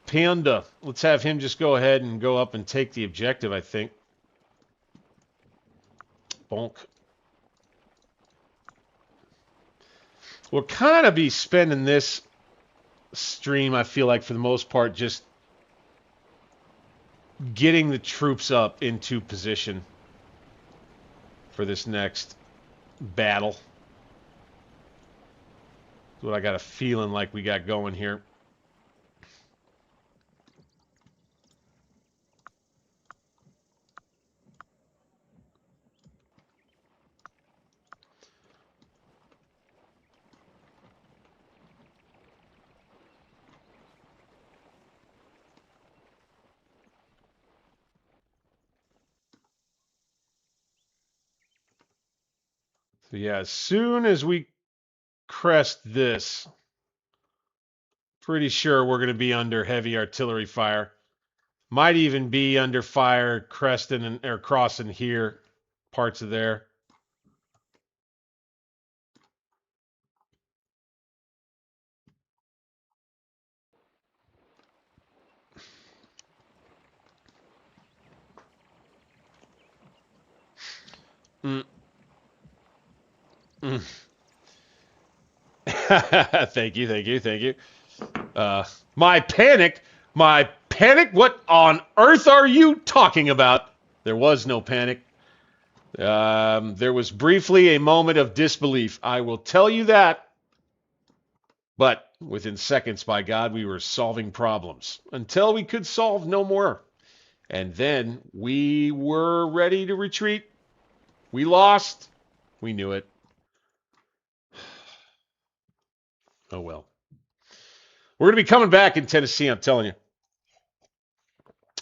Panda, let's have him just go ahead and go up and take the objective, I think. Bonk. We'll kind of be spending this stream, I feel like, for the most part, just getting the troops up into position for this next battle. That's what I got a feeling like we got going here. So yeah, as soon as we crest this, pretty sure we're going to be under heavy artillery fire. Might even be under fire cresting or crossing here, parts of there. Mm. Mm. Thank you, thank you, thank you. My panic, what on earth are you talking about? There was no panic. There was briefly a moment of disbelief. I will tell you that. But within seconds, by God, we were solving problems until we could solve no more. And then we were ready to retreat. We lost. We knew it. Oh, well. We're going to be coming back in Tennessee, I'm telling you.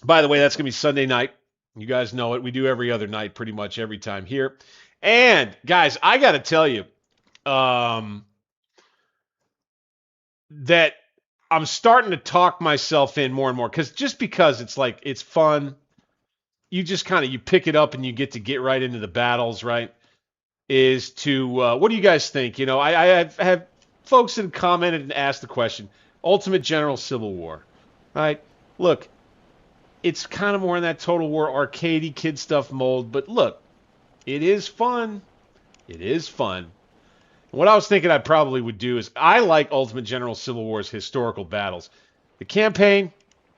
By the way, that's going to be Sunday night. You guys know it. We do every other night, pretty much every time here. And, guys, I got to tell you that I'm starting to talk myself in more and more, because it's like, it's fun. You just kind of, you pick it up and you get right into the battles, right? Is to, what do you guys think? You know, I have folks that have commented and asked the question, Ultimate General Civil War, right? Look, it's kind of more in that Total War arcadey kid stuff mold, but look, it is fun. It is fun. What I was thinking I probably would do is, I like Ultimate General Civil War's historical battles. The campaign,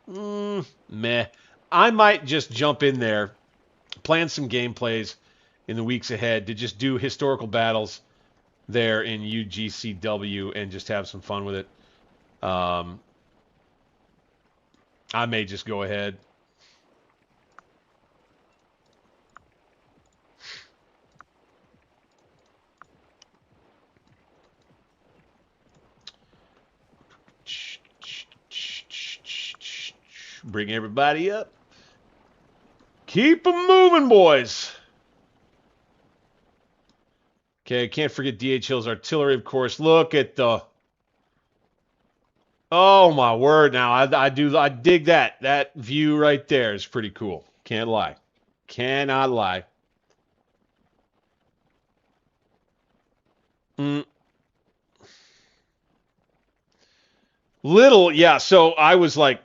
meh. I might just jump in there, plan some gameplays in the weeks ahead to just do historical battles there in UGCW and just have some fun with it. I may just go ahead. Bring everybody up. Keep them moving, boys. Okay, can't forget DHL's artillery, of course. Look at the... Oh, my word. Now, I dig that. That view right there is pretty cool. Can't lie. Cannot lie. Little, yeah, so I was like...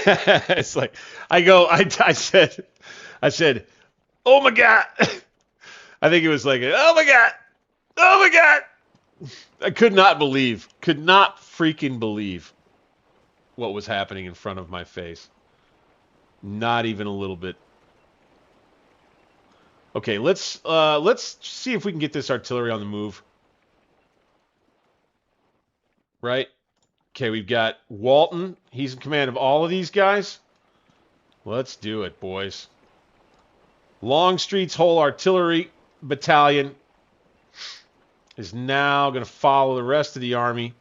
It's like I said, oh my God. I think it was like, oh my God, oh my God. I could not freaking believe what was happening in front of my face. Not even a little bit. Okay, let's see if we can get this artillery on the move. Right? Okay, we've got Walton. He's in command of all of these guys. Let's do it, boys. Longstreet's whole artillery battalion is now going to follow the rest of the army.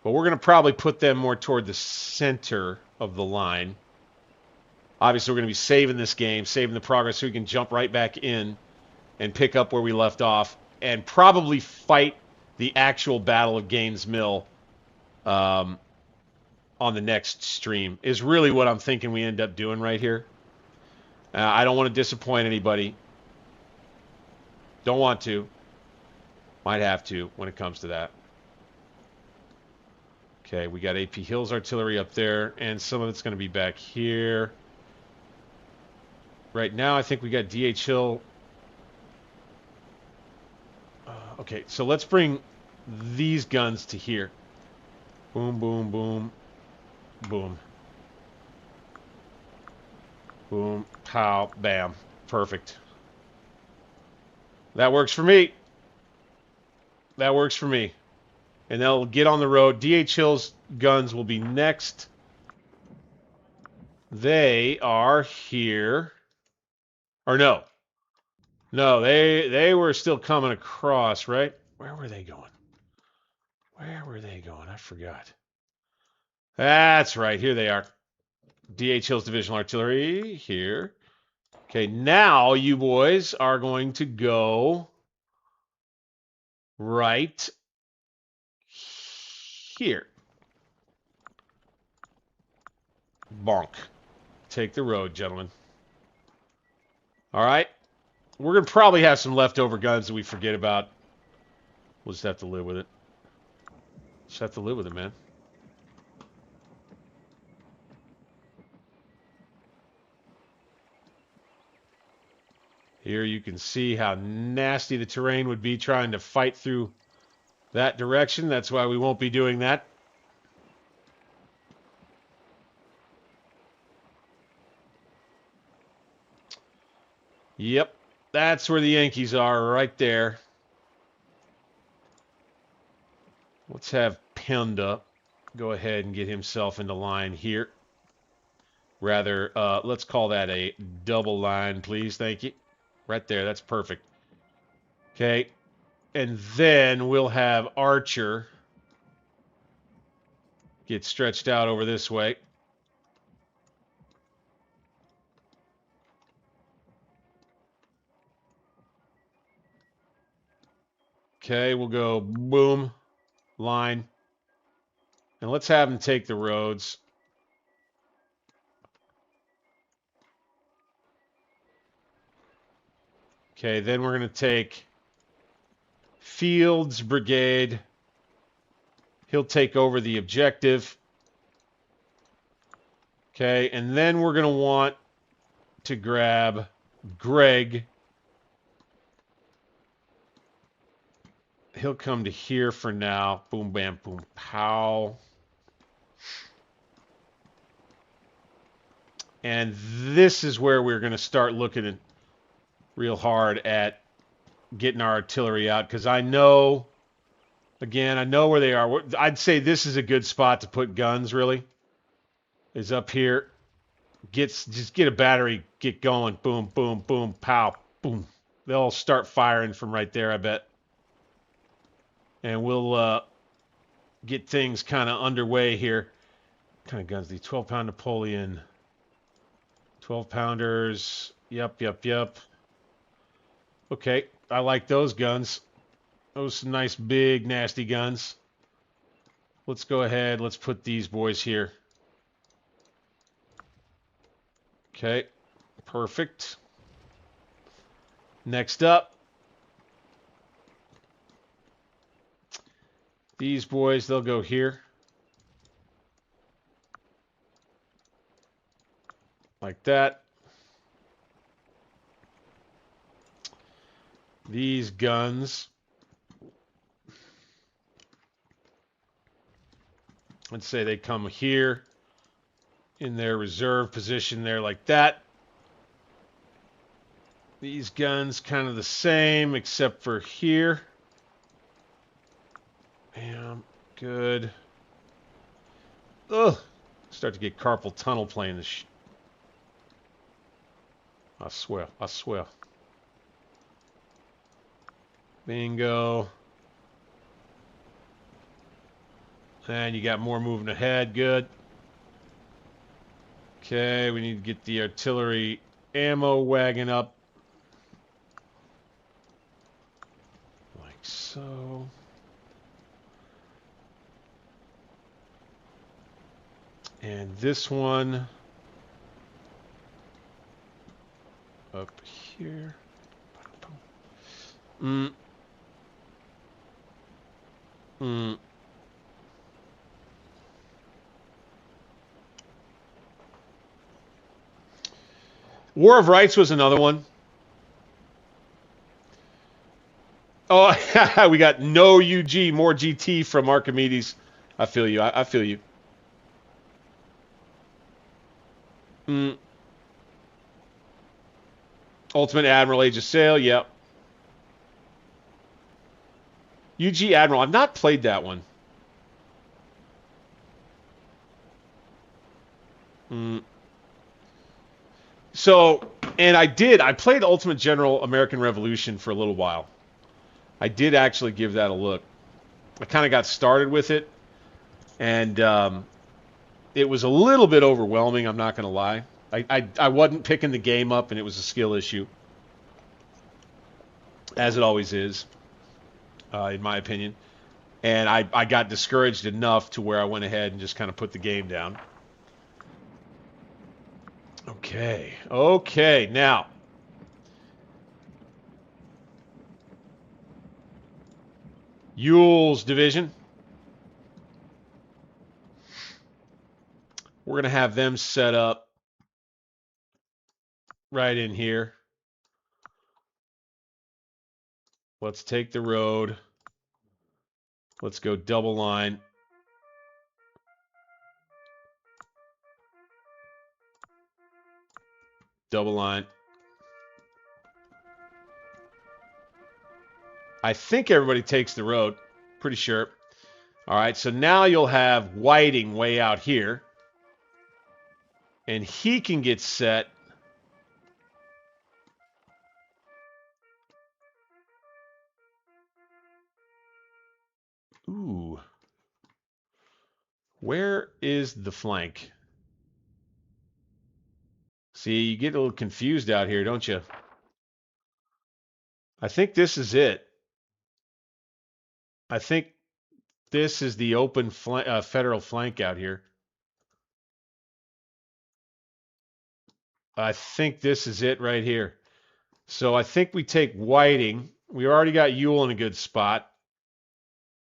But we're going to probably put them more toward the center of the line. Obviously, we're going to be saving this game, saving the progress so we can jump right back in and pick up where we left off and probably fight the actual Battle of Gaines Mill on the next stream is really what I'm thinking we end up doing right here. I don't want to disappoint anybody. Don't want to. Might have to when it comes to that. Okay, we got AP Hills artillery up there, and some of it's going to be back here. Right now, I think we got DH Hill. Okay, so let's bring these guns to here. Boom, boom, boom, boom. Boom, pow, bam. Perfect. That works for me. That works for me. And they'll get on the road. DH Hill's guns will be next. They are here. Or no. No, they were still coming across, right? Where were they going? Where were they going? I forgot. That's right. Here they are. DH Hill's Divisional Artillery here. Okay, now you boys are going to go right here. Bonk. Take the road, gentlemen. All right. We're going to probably have some leftover guns that we forget about. We'll just have to live with it. Just have to live with it, man. Here you can see how nasty the terrain would be trying to fight through that direction. That's why we won't be doing that. Yep, that's where the Yankees are, right there. Let's have Penda go ahead and get himself into line here. Rather, let's call that a double line, please. Thank you. Right there, that's perfect. Okay, and then we'll have Archer get stretched out over this way. Okay, we'll go boom, line. And let's have them take the roads. Okay, then we're going to take Fields Brigade. He'll take over the objective. Okay, and then we're going to want to grab Greg. He'll come to here for now. Boom, bam, boom, pow. And this is where we're going to start looking real hard at getting our artillery out, because I know, again, I know where they are. I'd say this is a good spot to put guns, really, is up here. Just get a battery, get going. Boom, boom, boom, pow, boom. They'll start firing from right there, I bet. And we'll get things kind of underway here. What kind of guns? The 12-pound Napoleon. 12-pounders. Yep, yep, yep. Okay, I like those guns. Those are nice, big, nasty guns. Let's go ahead. Let's put these boys here. Okay, perfect. Next up, these boys, they'll go here. like that. These guns, let's say they come here in their reserve position there like that. These guns kind of the same except for here. Bam, good. Ugh, start to get carpal tunnel playing this I swear, I swear. Bingo. And you got more moving ahead, good. Okay, we need to get the artillery ammo wagon up. Like so. And this one up here. War of Rights was another one. Oh, we got no UG, more GT from Archimedes. I feel you. I feel you. Ultimate Admiral, Age of Sail, yep. UG Admiral, I've not played that one. So, and I played Ultimate General American Revolution for a little while. I did actually give that a look. I kind of got started with it, and it was a little bit overwhelming, I'm not going to lie. I wasn't picking the game up, and it was a skill issue, as it always is, in my opinion. And I got discouraged enough to where I went ahead and just kind of put the game down. Okay, now. Ewell's division. We're going to have them set up right in here. Let's take the road. Let's go double line. Double line. I think everybody takes the road. Pretty sure. All right, so now you'll have Whiting way out here. And he can get set. Ooh. Where is the flank? See, you get a little confused out here, don't you? I think this is it. I think this is the open federal flank out here. I think this is it right here. So I think we take Whiting. We already got Ewell in a good spot.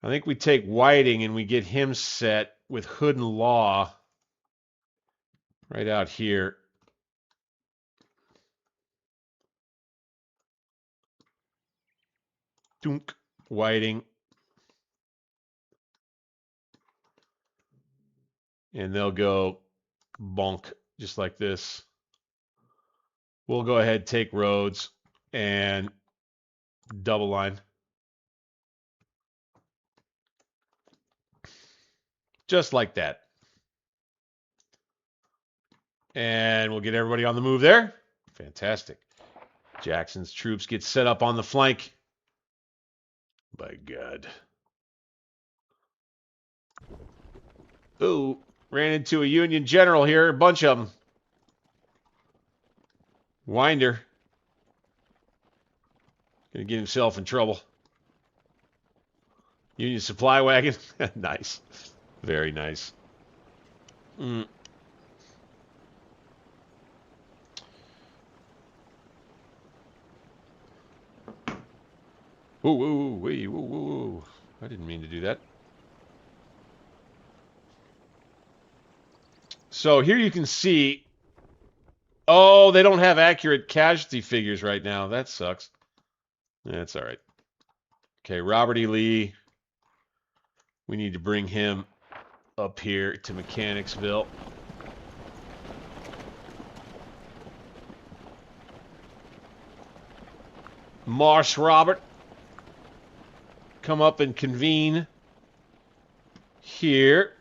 I think we take Whiting and we get him set with Hood and Law right out here. Dunk. Whiting. And they'll go bonk just like this. We'll go ahead, take Rhodes, and double line. Just like that. And we'll get everybody on the move there. Fantastic. Jackson's troops get set up on the flank. By God. Ooh, ran into a Union general here. A bunch of them. Winder. Gonna get himself in trouble. Union supply wagon. Nice. Very nice. Whoa, whoa. I didn't mean to do that. So here you can see Oh, they don't have accurate casualty figures right now. That sucks. That's all right. Okay, Robert E. Lee. We need to bring him up here to Mechanicsville. Marsh Robert. Come up and convene here.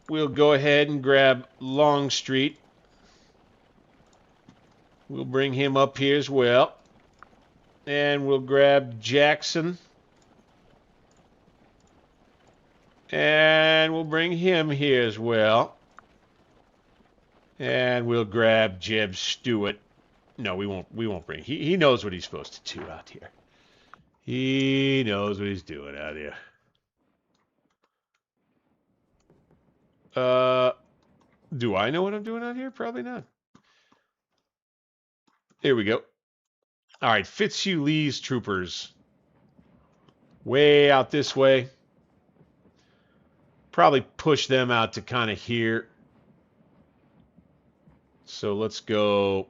We'll go ahead and grab Longstreet. We'll bring him up here as well. And we'll grab Jackson. And we'll bring him here as well. And we'll grab Jeb Stewart. No, we won't bring. He knows what he's supposed to do out here. He knows what he's doing out here. Do I know what I'm doing out here? Probably not. Here we go. All right, Fitzhugh Lee's troopers. Way out this way. Probably push them out to kind of here. So let's go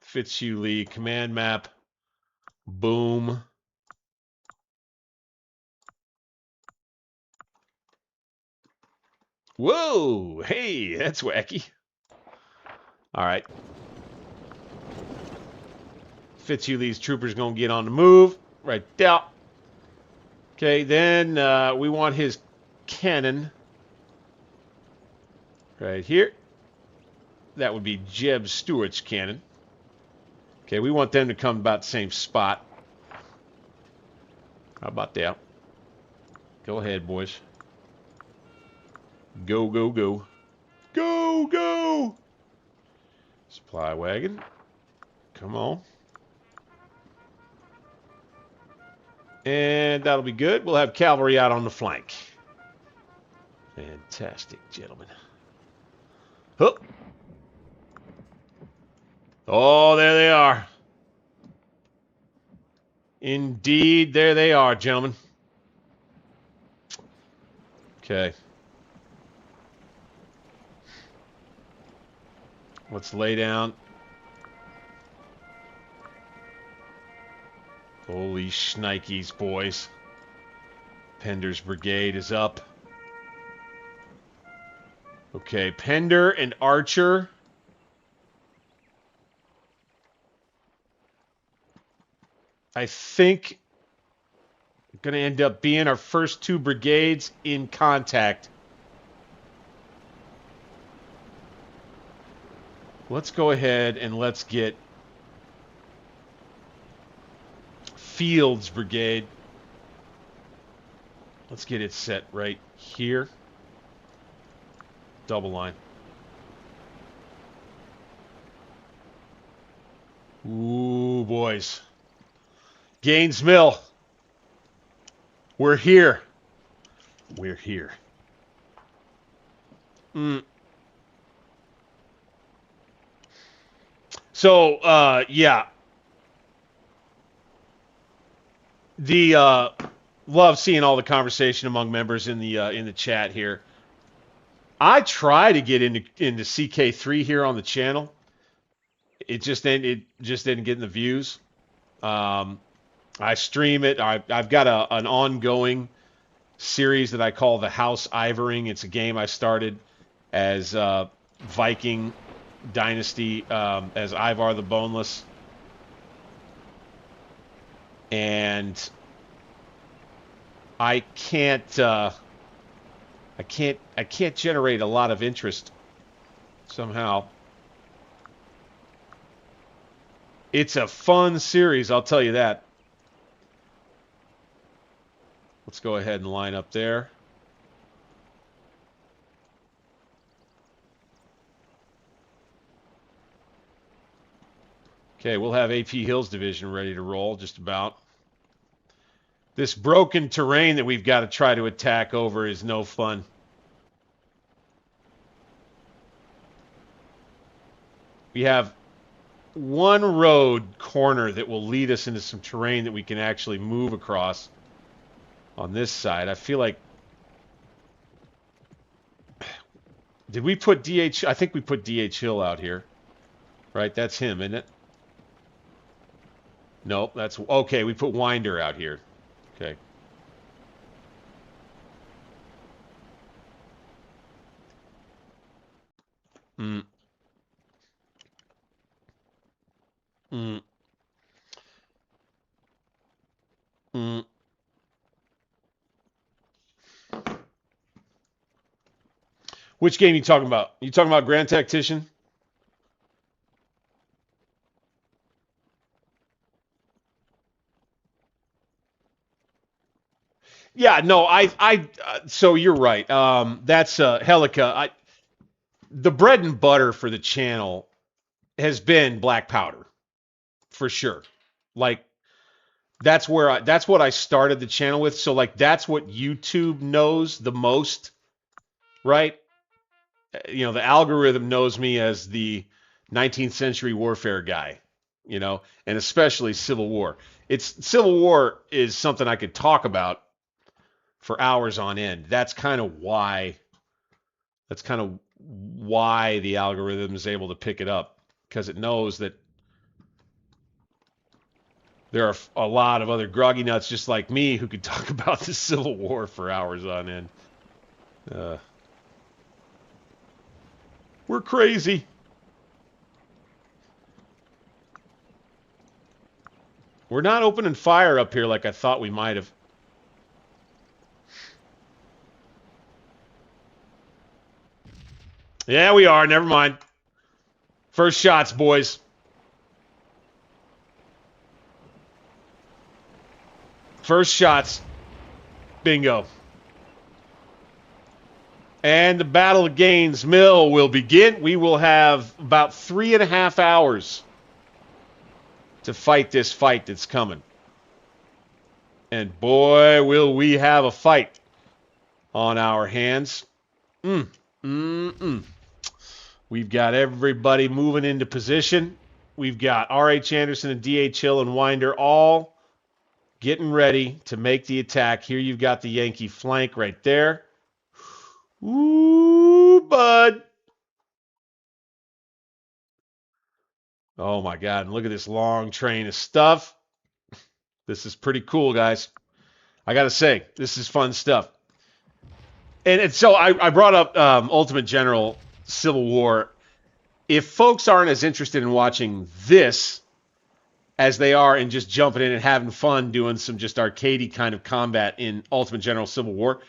Fitzhugh Lee, command map. Boom. Whoa, hey, that's wacky. All right. Fitzhugh Lee's troopers going to get on the move. Right there. Okay, then we want his cannon. Right here. That would be Jeb Stewart's cannon. Okay, we want them to come about the same spot. How about that? Go ahead, boys. Go, go, go. Go, go! Supply wagon. Come on. And that'll be good. We'll have cavalry out on the flank. Fantastic, gentlemen. Huh. Oh, there they are. Indeed, there they are, gentlemen. Okay. Let's lay down. Holy shnikes, boys. Pender's brigade is up. Okay, Pender and Archer. I think going to end up being our first two brigades in contact. Let's go ahead and let's get Fields Brigade. Let's get it set right here. Double line. Ooh, boys. Gaines Mill. We're here. We're here. So, yeah. Love seeing all the conversation among members in the chat here. I try to get into CK3 here on the channel. It just didn't get the views. I stream it. I've got an ongoing series that I call the House Ivering. It's a game I started as Viking Dynasty, as Ivar the Boneless, and I can't generate a lot of interest somehow. It's a fun series, I'll tell you that. Let's go ahead and line up there. Okay, we'll have AP Hills Division ready to roll just about. This broken terrain that we've got to try to attack over is no fun. We have one road corner that will lead us into some terrain that we can actually move across on this side. I feel like Did we put DH? I think we put DH Hill out here. Right? That's him, isn't it? Nope, that's... Okay, we put Winder out here. Okay. Mm. Mm. Mm. Which game you talking about? You talking about Grand Tactician? Yeah, no, so you're right. That's Helica. The bread and butter for the channel has been black powder, for sure. Like that's what I started the channel with. So like that's what YouTube knows the most, right? You know, the algorithm knows me as the 19th century warfare guy, you know, and especially Civil War. Civil War is something I could talk about for hours on end. That's kind of why the algorithm is able to pick it up, because it knows that there are a lot of other groggy nuts just like me who could talk about the Civil War for hours on end. We're crazy. We're not opening fire up here like I thought we might have. Yeah, we are. Never mind. First shots, boys. First shots. Bingo. And the Battle of Gaines Mill will begin. We will have about 3.5 hours to fight this fight that's coming. And boy, will we have a fight on our hands. We've got everybody moving into position. We've got R.H. Anderson and D.H. Hill and Winder all getting ready to make the attack. Here you've got the Yankee flank right there. Ooh, bud. Oh, my God. And look at this long train of stuff. This is pretty cool, guys. I got to say, this is fun stuff. And so I brought up Ultimate General Civil War. If folks aren't as interested in watching this as they are in just jumping in and having fun doing some just arcadey kind of combat in Ultimate General Civil War,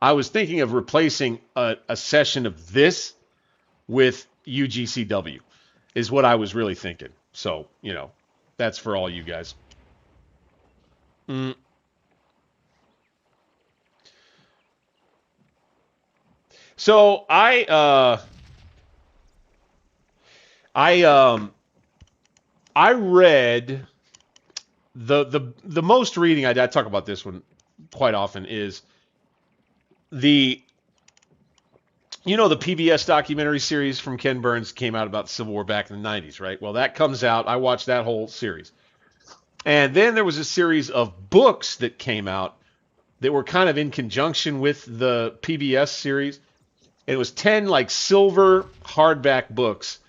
I was thinking of replacing a session of this with UGCW is what I was really thinking. So, you know, that's for all you guys. So I read the most reading I talk about this one quite often is the PBS documentary series from Ken Burns came out about the Civil War back in the 90s, right? Well, that comes out. I watched that whole series. And then there was a series of books that came out that were kind of in conjunction with the PBS series. And it was 10 like silver hardback books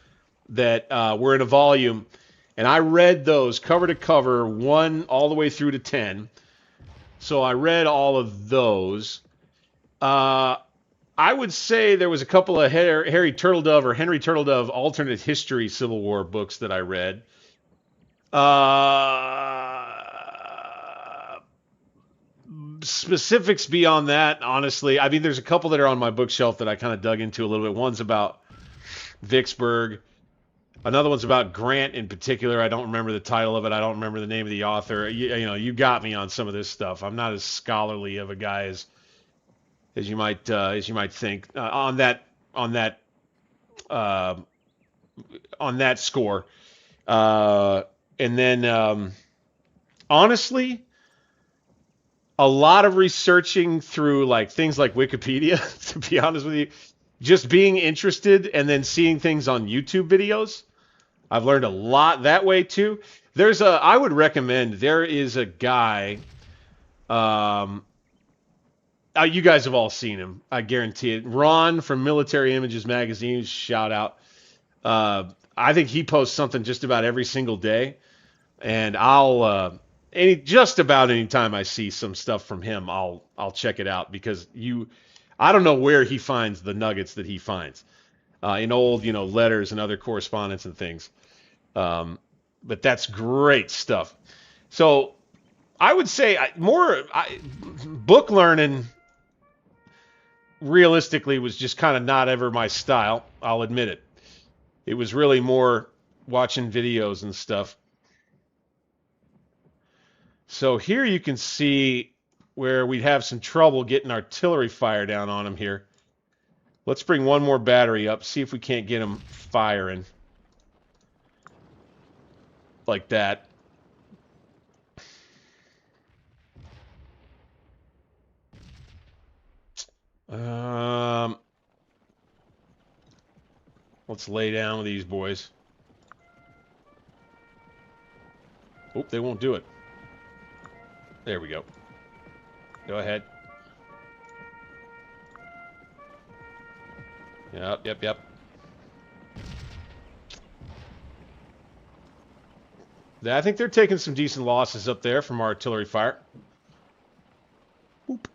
that were in a volume. And I read those cover to cover, 1 all the way through to 10. So I read all of those. I would say there was a couple of Henry Turtledove alternate history Civil War books that I read. Specifics beyond that, honestly, I mean, there's a couple that are on my bookshelf that I kind of dug into a little bit. One's about Vicksburg. Another one's about Grant in particular. I don't remember the title of it. I don't remember the name of the author. You got me on some of this stuff. I'm not as scholarly of a guy as you might think on that score. And then honestly, a lot of researching through like things like Wikipedia, to be honest with you, just being interested and then seeing things on YouTube videos. I've learned a lot that way too. I would recommend, there is a guy, You guys have all seen him. I guarantee it. Ron from Military Images Magazine, shout out. I think he posts something just about every single day, and just about any time I see some stuff from him, I'll check it out because I don't know where he finds the nuggets that he finds in old letters and other correspondence and things. But that's great stuff. So I would say book learning realistically was just kind of not ever my style. I'll admit it. It was really more watching videos and stuff. So here you can see where we'd have some trouble getting artillery fire down on them here. Let's bring one more battery up, see if we can't get them firing. Like that. Let's lay down with these boys. Oh, they won't do it. There we go. Go ahead. Yep. I think they're taking some decent losses up there from artillery fire. Oop.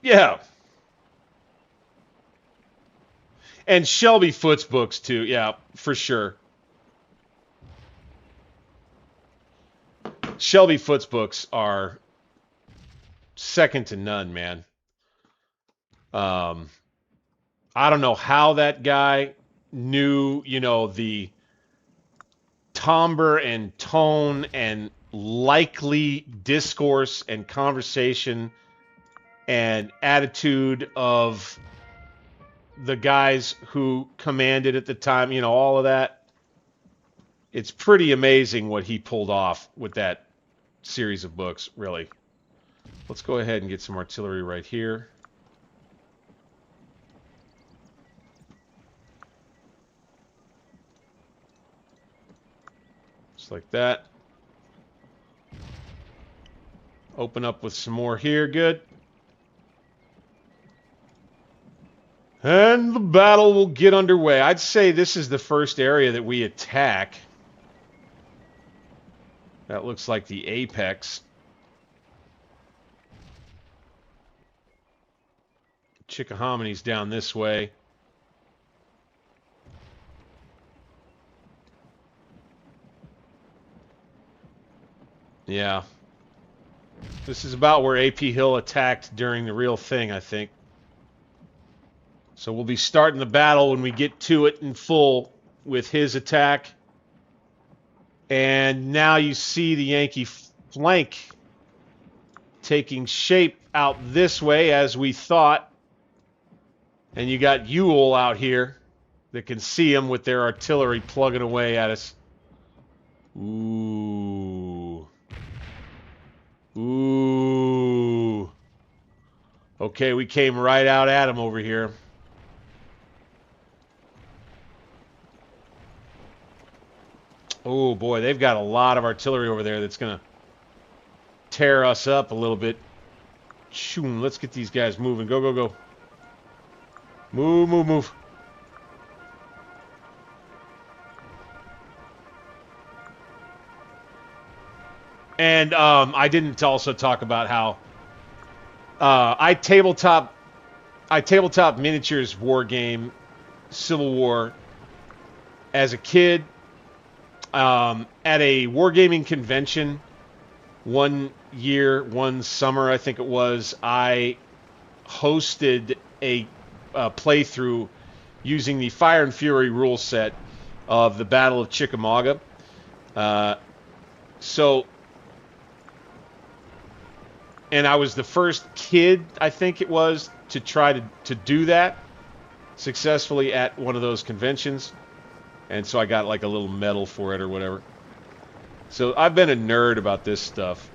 Yeah. And Shelby Foote's books, too. Yeah, for sure. Shelby Foote's books are second to none, man. I don't know how that guy knew, the timbre and tone and likely discourse and conversation and attitude of the guys who commanded at the time, all of that. It's pretty amazing what he pulled off with that series of books, really. Let's go ahead and get some artillery right here. Just like that. Open up with some more here, good. And the battle will get underway. I'd say this is the first area that we attack. That looks like the apex. Chickahominies down this way. Yeah. This is about where AP Hill attacked during the real thing, I think. So we'll be starting the battle when we get to it in full with his attack. And now you see the Yankee flank taking shape out this way as we thought. And you got Ewell out here that can see them with their artillery plugging away at us. Ooh. Ooh. Okay, we came right out at him over here. Oh boy, they've got a lot of artillery over there that's going to tear us up a little bit. Shoom, let's get these guys moving. Go, go, go. Move. And I didn't also talk about how I tabletop miniatures war game Civil War as a kid. At a wargaming convention one summer, I think it was, I hosted a playthrough using the Fire and Fury rule set of the Battle of Chickamauga. And I was the first kid, I think it was, to try to do that successfully at one of those conventions. And so I got like a little medal for it or whatever. So I've been a nerd about this stuff.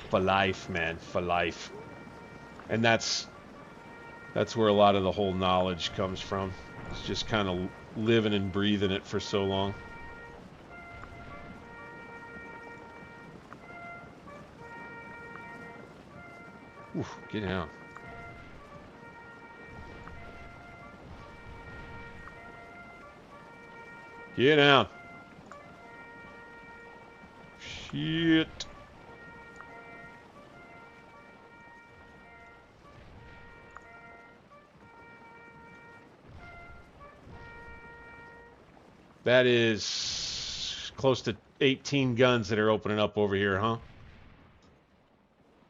For life, man. For life. And that's where a lot of the whole knowledge comes from. It's just kind of living and breathing it for so long. Oof, get down. Get down. Shit. That is close to 18 guns that are opening up over here, huh?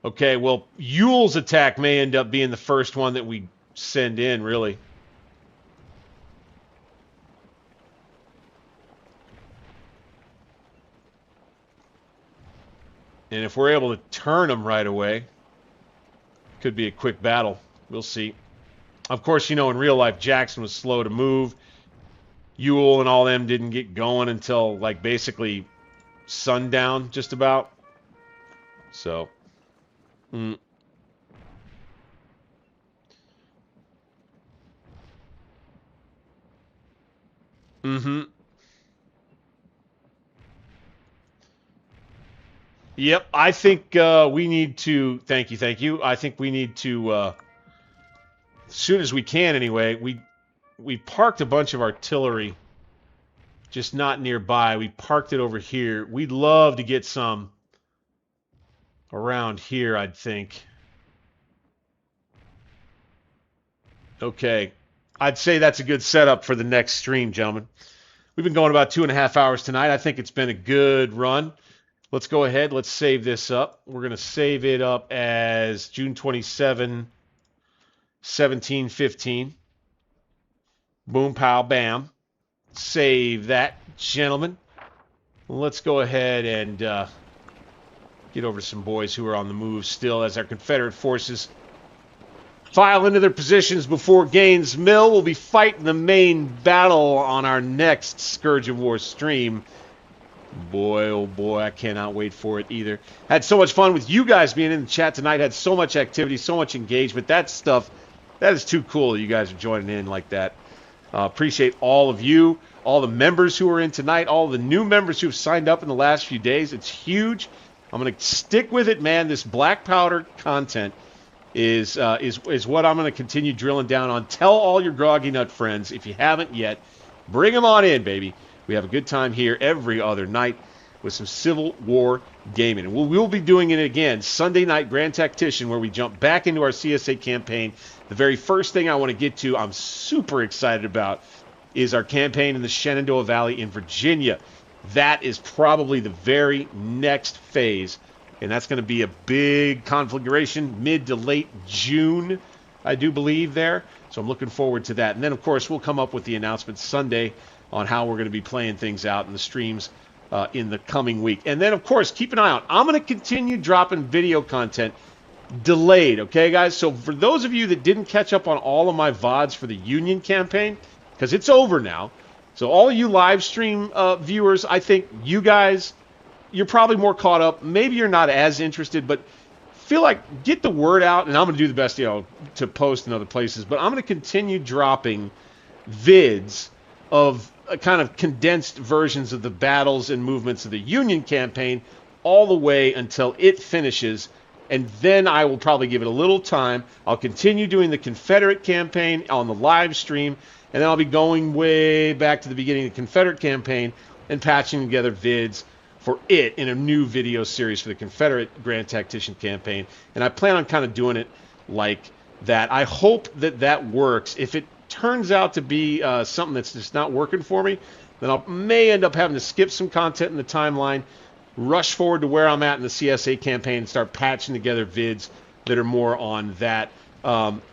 Okay, well, Yule's attack may end up being the first one that we send in, really. And if we're able to turn them right away, could be a quick battle. We'll see. Of course, you know, in real life, Jackson was slow to move. Yule and all them didn't get going until, like, basically sundown, just about. So... Yep, I think we need to... Thank you. I think we need to, as soon as we can anyway, we parked a bunch of artillery just not nearby. We parked it over here. We'd love to get some around here, I'd think. Okay. I'd say that's a good setup for the next stream, gentlemen. We've been going about 2.5 hours tonight. I think it's been a good run. Let's go ahead. Let's save this up. We're going to save it up as June 27, 1715. Boom, pow, bam. Save that, gentlemen. Let's go ahead and get over to some boys who are on the move still as our Confederate forces file into their positions before Gaines Mill. We'll be fighting the main battle on our next Scourge of War stream. Boy, oh boy, I cannot wait for it either. Had so much fun with you guys being in the chat tonight. Had so much activity, so much engagement. That stuff, that is too cool. You guys are joining in like that. Appreciate all of you, all the members who are in tonight, all the new members who have signed up in the last few days. It's huge. I'm going to stick with it, man. This black powder content is what I'm going to continue drilling down on. Tell all your Groggy Nut friends, if you haven't yet, bring them on in, baby. We have a good time here every other night with some Civil War gaming. And we'll be doing it again Sunday night, Grand Tactician, where we jump back into our CSA campaign. The very first thing I want to get to, I'm super excited about, is our campaign in the Shenandoah Valley in Virginia. That is probably the very next phase, and that's going to be a big conflagration, mid to late June, I do believe there. So I'm looking forward to that. And then, of course, we'll come up with the announcement Sunday on how we're going to be playing things out in the streams in the coming week. And then, of course, keep an eye out. I'm going to continue dropping video content delayed, okay, guys? So for those of you that didn't catch up on all of my VODs for the Union campaign, because it's over now, so all of you live stream viewers, I think you guys, you're probably more caught up. Maybe you're not as interested, but feel like get the word out, and I'm going to do the best, to post in other places, but I'm going to continue dropping vids of kind of condensed versions of the battles and movements of the Union campaign all the way until it finishes, and then I will probably give it a little time. I'll continue doing the Confederate campaign on the live stream, and then I'll be going way back to the beginning of the Confederate campaign and patching together vids for it in a new video series for the Confederate Grand Tactician campaign, and I plan on kind of doing it like that. I hope that that works. If it turns out to be something that's just not working for me, then I may end up having to skip some content in the timeline, rush forward to where I'm at in the CSA campaign, and start patching together vids that are more on that.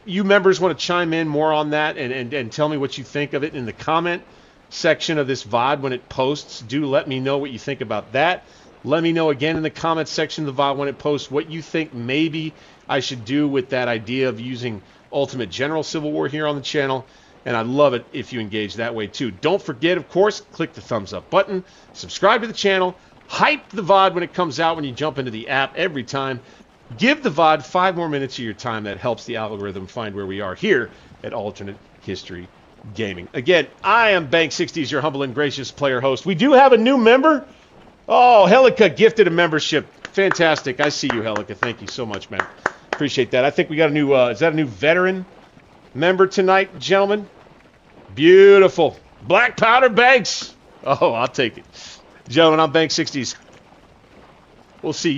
You members want to chime in more on that and tell me what you think of it in the comment section of this VOD when it posts. Do let me know what you think about that. Let me know again in the comment section of the VOD when it posts what you think maybe I should do with that idea of using Ultimate General Civil War here on the channel, and I'd love it if you engage that way too. Don't forget, of course, click the thumbs up button, subscribe to the channel, hype the VOD when it comes out when you jump into the app every time. Give the VOD 5 more minutes of your time. That helps the algorithm find where we are here at Alternate History Gaming. Again, I am Bank60s, your humble and gracious player host. We do have a new member. Oh, Helica gifted a membership. Fantastic. I see you, Helica. Thank you so much, man. Appreciate that. I think we got a new, is that a new veteran member tonight, gentlemen? Beautiful. Black powder banks. Oh, I'll take it. Gentlemen, I'm Bank60s. We'll see you.